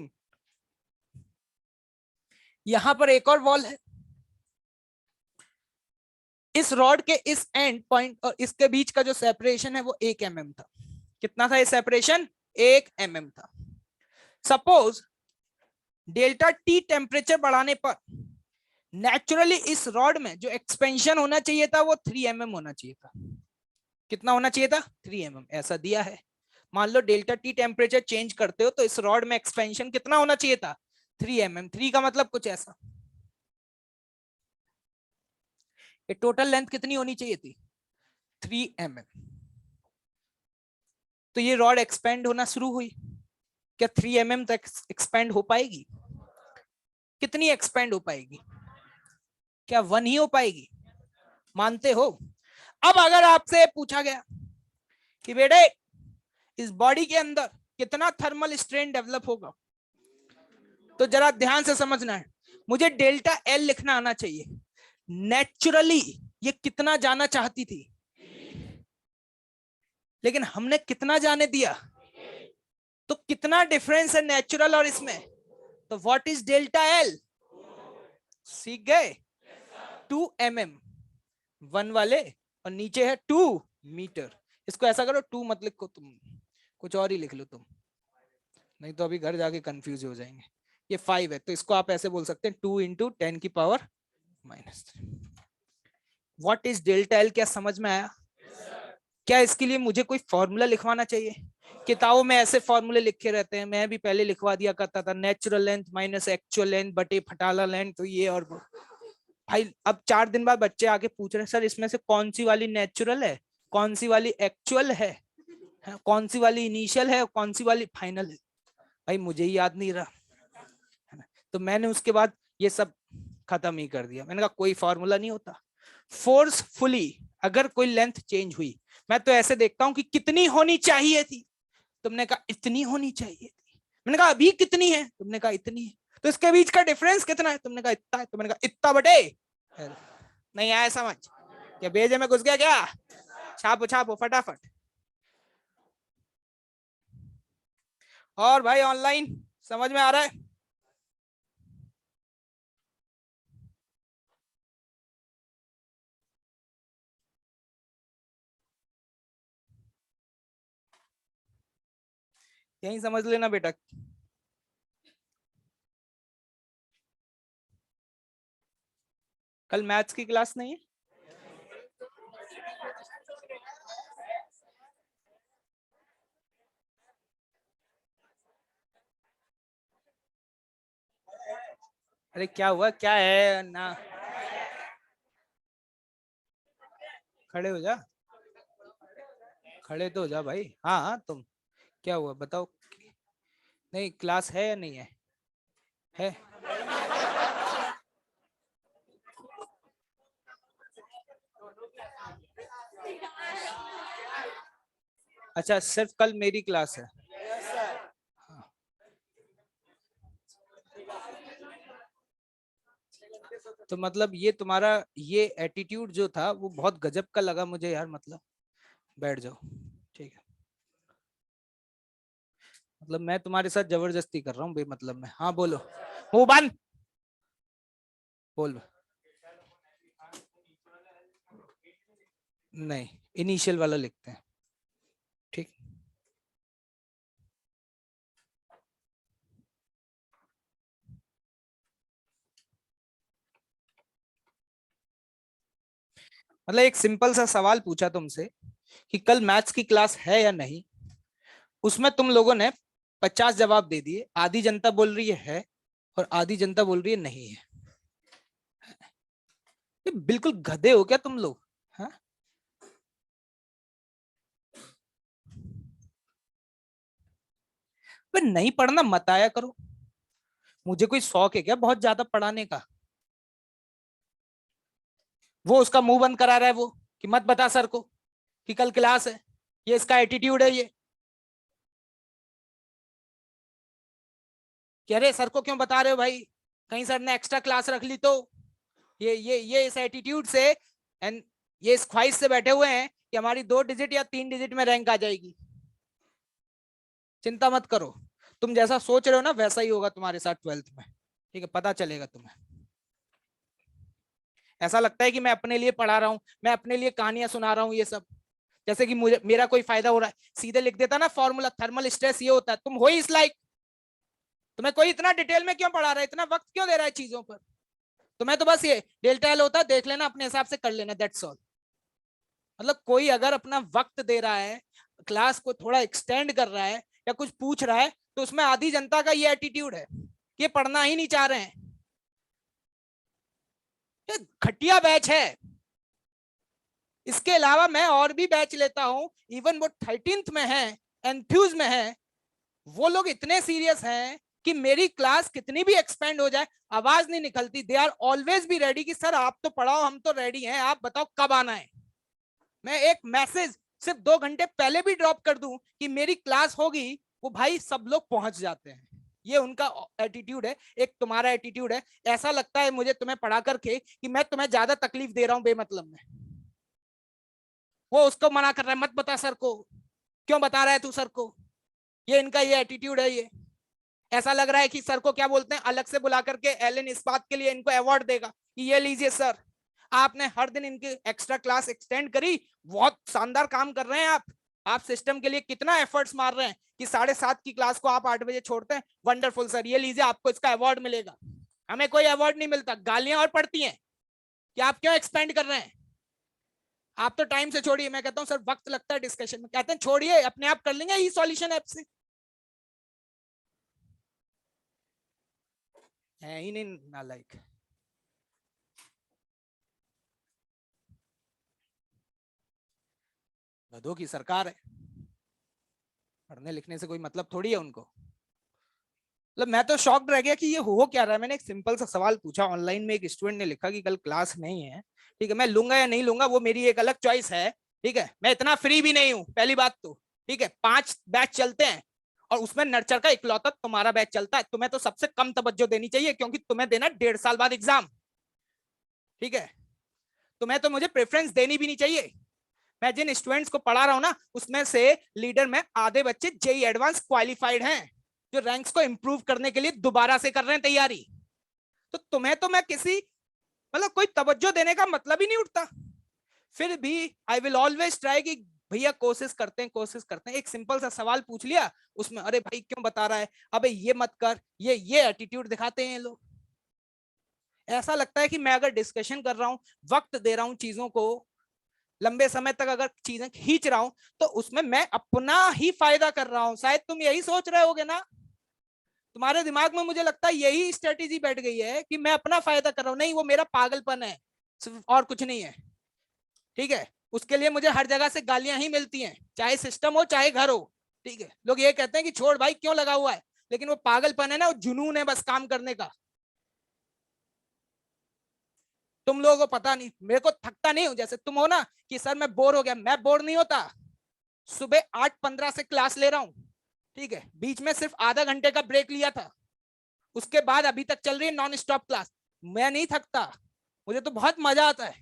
यहां पर एक और वॉल है, इस रॉड के इस एंड पॉइंट और इसके बीच का जो सेपरेशन है वो 1 mm था। कितना था ये सेपरेशन? 1 mm था। सपोज डेल्टा टी टेम्परेचर बढ़ाने पर नेचुरली इस रॉड में जो एक्सपेंशन होना चाहिए था वो 3 mm होना चाहिए था। कितना होना चाहिए था? 3 mm, ऐसा दिया है। मान लो डेल्टा टी टेम्परेचर चेंज करते हो तो इस रॉड में एक्सपेंशन कितना होना चाहिए था? 3 mm। 3 का मतलब कुछ ऐसा। ये टोटल लेंथ कितनी होनी चाहिए थी? 3 mm। तो ये रॉड एक्सपेंड होना शुरू हुई, क्या 3 mm तक एक्सपेंड हो पाएगी? कितनी एक्सपेंड हो पाएगी? क्या 1 ही हो पाएगी? मानते हो? अब अगर आपसे पूछा गया कि बेटे इस बॉडी के अंदर कितना थर्मल स्ट्रेन डेवलप होगा, तो जरा ध्यान से समझना है। मुझे डेल्टा एल लिखना आना चाहिए। नेचुरली ये कितना जाना चाहती थी, लेकिन हमने कितना जाने दिया? तो कितना डिफरेंस है नेचुरल और इसमें? तो व्हाट इज डेल्टा एल? सीख गए? 2 mm 1 वाले, और नीचे है 2 मीटर। इसको ऐसा करो 2 मत लिखो तुम, कुछ और ही लिख लो तुम, नहीं तो अभी घर जाके कंफ्यूज हो जाएंगे। ये 5 है तो इसको आप ऐसे बोल सकते हैं 2 इंटू 10 की power -3। What is delta L? क्या समझ में आया? क्या इसके लिए मुझे कोई फॉर्मूला लिखवाना चाहिए? किताबों में ऐसे फॉर्मूले लिखे रहते हैं, मैं भी पहले लिखवा दिया करता था, natural length minus actual length बटे फटाला लेंथ, तो ये और भाई अब 4 दिन बाद बच्चे आके पूछ रहे हैं सर इसमें से कौन सी वाली नेचुरल है, कौन सी वाली एक्चुअल है, कौन सी वाली इनिशियल है, कौन सी वाली फाइनल है? भाई मुझे ही याद नहीं रहा, है ना? तो मैंने उसके बाद ये सब खत्म ही कर दिया। मैंने कहा कोई फॉर्मूला नहीं होता। फोर्सफुली अगर कोई लेंथ चेंज हुई, मैं तो ऐसे देखता हूं कि कितनी होनी चाहिए थी, तुमने कहा इतनी होनी चाहिए थी, मैंने कहा अभी कितनी है, तुमने कहा इतनी है, तो इसके बीच का डिफरेंस कितना है, तुमने कहा इतना है, तो मैंने कहा इतना बटे। नहीं आया समझ? क्या बेजे में घुस गया क्या? छापो छापो फटाफट। और भाई ऑनलाइन समझ में आ रहा है? यही समझ लेना बेटा। कल मैथ्स की क्लास नहीं है? अरे क्या हुआ, क्या है ना? खड़े हो जा, खड़े तो हो जा भाई। हाँ हाँ, तुम क्या हुआ बताओ। नहीं, क्लास है या नहीं है? है। अच्छा, सिर्फ कल मेरी क्लास है। हाँ। तो मतलब ये तुम्हारा ये एटीट्यूड जो था वो बहुत गजब का लगा मुझे यार, मतलब बैठ जाओ। ठीक है, मतलब मैं तुम्हारे साथ जबरदस्ती कर रहा हूँ बेमतलब में। हाँ बोलो, मुंह बंद, बोल। नहीं, इनिशियल वाला लिखते हैं। ठीक। मतलब एक सिंपल सा सवाल पूछा तुमसे कि कल मैथ्स की क्लास है या नहीं, उसमें तुम लोगों ने 50 जवाब दे दिए। आधी जनता बोल रही है और आधी जनता बोल रही है नहीं है। ये बिल्कुल गधे हो क्या तुम लोग? हाँ? पर नहीं पढ़ना मत आया करो। मुझे कोई शौक है क्या बहुत ज्यादा पढ़ाने का? वो उसका मुंह बंद करा रहा है वो, कि मत बता सर को कि कल क्लास है। ये इसका एटीट्यूड है ये। कि अरे सर को क्यों बता रहे हो भाई, कहीं सर ने एक्स्ट्रा क्लास रख ली तो। ये इस एटीट्यूड से एंड ये इस ख्वाहिश से बैठे हुए हैं कि हमारी 2 डिजिट या 3 डिजिट में रैंक आ जाएगी। चिंता मत करो, तुम जैसा सोच रहे हो ना वैसा ही होगा तुम्हारे साथ 12th में। ठीक है, पता चलेगा तुम्हें। ऐसा लगता है कि मैं अपने लिए पढ़ा रहा हूँ, मैं अपने लिए कहानियां सुना रहा हूँ ये सब, जैसे कि मुझे मेरा कोई फायदा हो रहा है। सीधे लिख देता ना फॉर्मूला, थर्मल स्ट्रेस ये होता है। तुम हो ही इस लाइक, तुम्हें कोई इतना डिटेल में क्यों पढ़ा रहा है, इतना वक्त क्यों दे रहा है चीजों पर? तुम्हें तो बस ये डेल्टा एल होता है, देख लेना अपने हिसाब से कर लेना, दैट्स ऑल। मतलब कोई अगर अपना वक्त दे रहा है, क्लास को थोड़ा एक्सटेंड कर रहा है या कुछ पूछ रहा है, तो उसमें आधी जनता का ये एटीट्यूड है कि ये पढ़ना ही नहीं चाह रहे हैं। ये घटिया बैच है। इसके अलावा मैं और भी बैच लेता हूं, इवन वो 13th में है, एंथ्यूज में है। वो लोग इतने सीरियस हैं कि मेरी क्लास कितनी भी एक्सपेंड हो जाए आवाज नहीं निकलती। They are always be ready कि सर आप तो पढ़ाओ, हम तो रेडी हैं, आप बताओ कब आना है। मैं एक मैसेज सिर्फ 2 घंटे पहले भी ड्रॉप कर दूं कि मेरी क्लास होगी, वो भाई सब लोग पहुंच जाते हैं। ये उनका एटीट्यूड है। एक तुम्हारा एटीट्यूड है। ऐसा लगता है मुझे तुम्हें पढ़ा करके कि मैं तुम्हें ज्यादा तकलीफ दे रहा हूं बेमतलब में। वो उसको मना कर रहा है, मत बता सर को। क्यों बता रहा है तू सर को? ये इनका ये एटीट्यूड है ये। ऐसा लग रहा है कि सर को क्या बोलते हैं, अलग से बुला करके एलन इस बात के लिए इनको अवार्ड देगा कि ये लीजिए सर, आपने हर दिन इनकी एक्स्ट्रा क्लास एक्सटेंड करी, बहुत शानदार काम कर रहे हैं आप सिस्टम के लिए कितना एफर्ट्स मार रहे हैं कि 7:30 की क्लास को आप 8 बजे छोड़ते हैं। वंडरफुल सर, ये लीजिए आपको इसका अवार्ड मिलेगा। हमें कोई अवार्ड नहीं मिलता, गालियां और पड़ती हैं कि आप क्यों एक्सपेंड कर रहे हैं। आप तो टाइम से छोड़िए। मैं कहता हूं सर वक्त लगता है डिस्कशन में, कहते हैं छोड़िए अपने आप कर लेंगे ही सॉल्यूशन ऐप से। है ही नहीं नालायक। गधों की सरकार है, पढ़ने लिखने से कोई मतलब थोड़ी है उनको। मतलब मैं तो शॉक्ड रह गया कि ये हो क्या रहा है। मैंने एक सिंपल सा सवाल पूछा ऑनलाइन में, एक स्टूडेंट ने लिखा कि कल क्लास नहीं है। ठीक है, मैं लूंगा या नहीं लूंगा वो मेरी एक अलग चॉइस है। ठीक है, मैं इतना फ्री भी नहीं हूं पहली बात तो। ठीक है, 5 बैच चलते हैं और उसमें नर्चर का इकलौता तुम्हारा बैच चलता है। तुम्हें तो सबसे कम तवज्जो देनी चाहिए क्योंकि तुम्हें देना 1.5 साल बाद एग्जाम। ठीक है, तुम्हें तो मुझे प्रेफरेंस देनी भी नहीं चाहिए। मैं जिन स्टूडेंट्स को पढ़ा रहा हूं ना उसमें से लीडर में आधे बच्चे जेई एडवांस क्वालिफाइड हैं, जो रैंक्स को इंप्रूव करने के लिए दोबारा से कर रहे हैं तैयारी। तो तुम्हें तो मैं किसी मतलब कोई तवज्जो देने का मतलब ही नहीं उठता। फिर भी आई विल ऑलवेज ट्राई कि भैया कोशिश करते हैं कोशिश करते हैं। एक सिंपल सा सवाल पूछ लिया, उसमें अरे भाई क्यों बता रहा है, अबे ये मत कर, ये एटीट्यूड दिखाते हैं ये लोग। ऐसा लगता है कि मैं अगर डिस्कशन कर रहा हूं, वक्त दे रहा हूं चीजों को, लंबे समय तक अगर चीजें खींच रहा हूं, तो उसमें मैं अपना ही फायदा कर रहा हूं। शायद तुम यही सोच रहे होगे ना। तुम्हारे दिमाग में मुझे लगता है यही स्ट्रेटेजी बैठ गई है कि मैं अपना फायदा कर रहा हूं। नहीं, वो मेरा पागलपन है, सिर्फ और कुछ नहीं है। ठीक है, उसके लिए मुझे हर जगह से गालियां ही मिलती हैं, चाहे सिस्टम हो चाहे घर हो। ठीक है, लोग ये कहते हैं कि छोड़ भाई क्यों लगा हुआ है, लेकिन वो पागलपन है ना, वो जुनून है बस काम करने का। तुम लोगों को पता नहीं, मेरे को थकता नहीं हूं जैसे तुम हो ना कि सर मैं बोर हो गया। मैं बोर नहीं होता। सुबह 8:15 से क्लास ले रहा हूं। ठीक है, बीच में सिर्फ आधा घंटे का ब्रेक लिया था, उसके बाद अभी तक चल रही है नॉन स्टॉप क्लास। मैं नहीं थकता, मुझे तो बहुत मजा आता है।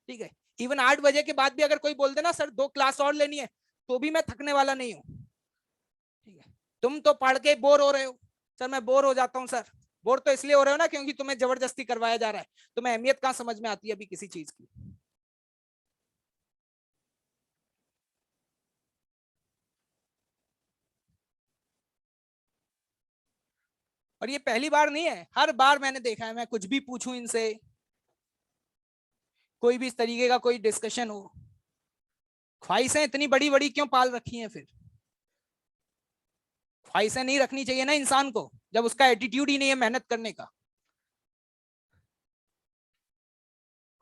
ठीक है, इवन 8 बजे के बाद भी अगर कोई बोल दे ना सर 2 क्लास और लेनी है, तो भी मैं थकने वाला नहीं हूँ। ठीक है, तुम तो पढ़ के बोर हो रहे हो। सर मैं बोर हो जाता हूँ सर। बोर तो इसलिए हो रहे हो ना क्योंकि तुम्हें जबरदस्ती करवाया जा रहा है। तुम्हें अहमियत कहाँ समझ में आती है अभी किसी चीज की। और ये पहली बार नहीं है, हर बार मैंने देखा है, मैं कुछ भी पूछूं इनसे, कोई भी इस तरीके का कोई डिस्कशन हो, ख्वाहिशें इतनी बड़ी बड़ी क्यों पाल रखी हैं फिर। ख्वाहिशें नहीं रखनी चाहिए ना इंसान को, जब उसका एटीट्यूड ही नहीं है मेहनत करने का।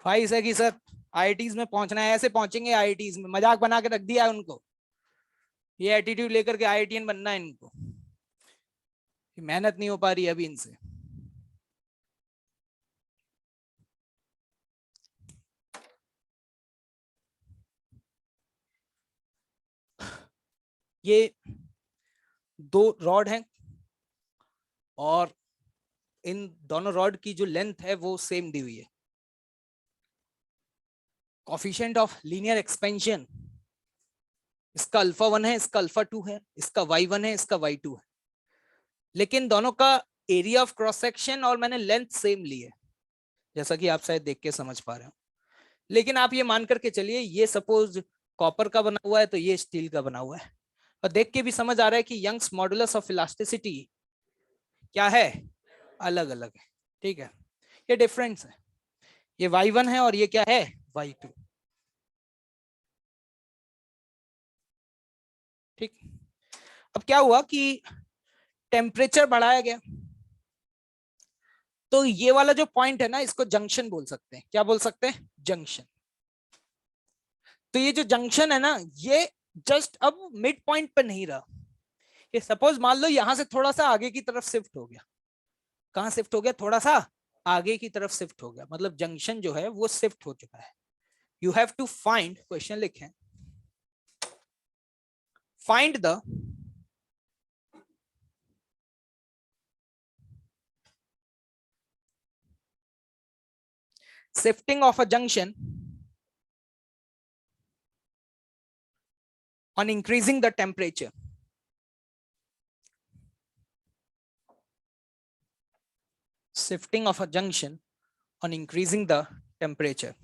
ख्वाहिश है कि सर आईआईटीज में पहुंचना है, ऐसे पहुंचेंगे आईआईटीज में, मजाक बना के रख दिया है उनको। ये एटीट्यूड लेकर के आईआईटीएन बनना है इनको, मेहनत नहीं हो पा रही अभी इनसे। ये 2 रॉड हैं, और इन दोनों रॉड की जो लेंथ है वो सेम दी हुई है। कोफिशिएंट ऑफ लीनियर एक्सपेंशन, इसका अल्फा 1 है, इसका अल्फा 2 है, इसका y1 है, इसका y2 है। लेकिन दोनों का एरिया ऑफ क्रॉस सेक्शन और मैंने लेंथ सेम ली है, जैसा कि आप शायद देख के समझ पा रहे हो। लेकिन आप ये मान करके चलिए, ये सपोज कॉपर का बना हुआ है तो ये स्टील का बना हुआ है, और देख के भी समझ आ रहा है कि यंग्स मॉडुलस ऑफ इलास्टिसिटी क्या है, अलग अलग है। ठीक है, ये डिफरेंस है, ये y1 है और ये क्या है, y2। ठीक, अब क्या हुआ कि टेम्परेचर बढ़ाया गया, तो ये वाला जो पॉइंट है ना, इसको जंक्शन बोल सकते हैं। क्या बोल सकते हैं, जंक्शन। तो ये जो जंक्शन है ना, ये जस्ट अब मिड पॉइंट पे नहीं रहा। ये सपोज मान लो यहां से थोड़ा सा आगे की तरफ शिफ्ट हो गया। कहां शिफ्ट हो गया, थोड़ा सा आगे की तरफ शिफ्ट हो गया, मतलब जंक्शन जो है वो शिफ्ट हो चुका है। You have to find, question लिखें, find the shifting of a junction on increasing the temperature. Shifting of a junction on increasing the temperature.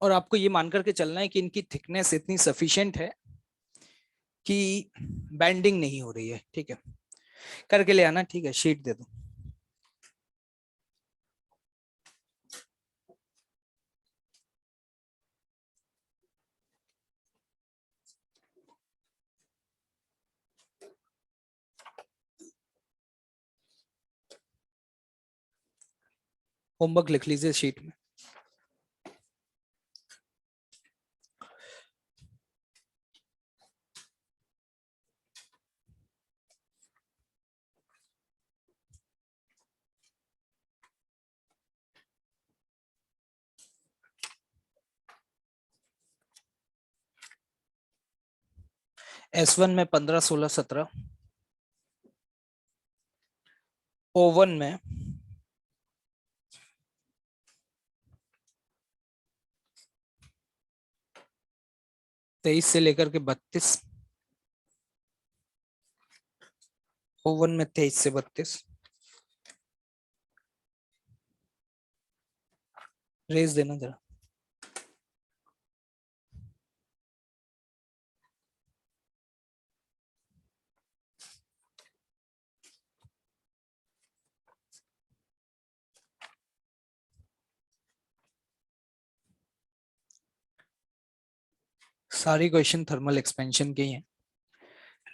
और आपको ये मान करके चलना है कि इनकी थिकनेस इतनी सफिशिएंट है कि बैंडिंग नहीं हो रही है। ठीक है, करके ले आना। ठीक है, शीट दे दो। होमवर्क लिख लीजिए शीट में। S1 में 15, 16, 17, O1 में 23 से लेकर के 32, O1 में 23 से 32। रेज देना जरा। सारी क्वेश्चन थर्मल एक्सपेंशन के ही हैं।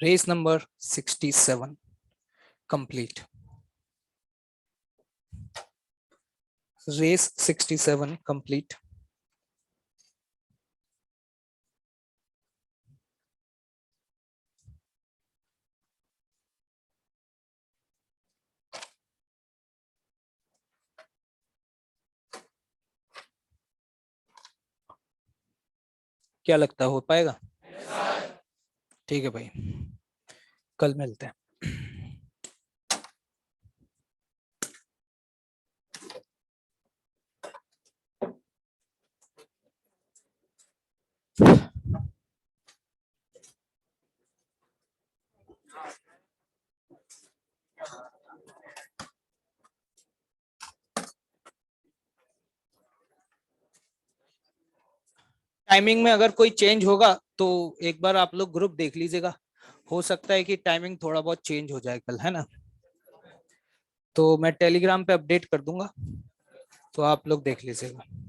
Race number 67 complete. Race 67 complete. क्या लगता है हो पाएगा? ठीक है भाई, कल मिलते हैं। टाइमिंग में अगर कोई चेंज होगा तो एक बार आप लोग ग्रुप देख लीजिएगा, हो सकता है कि टाइमिंग थोड़ा बहुत चेंज हो जाए कल, है ना? तो मैं टेलीग्राम पे अपडेट कर दूंगा, तो आप लोग देख लीजिएगा।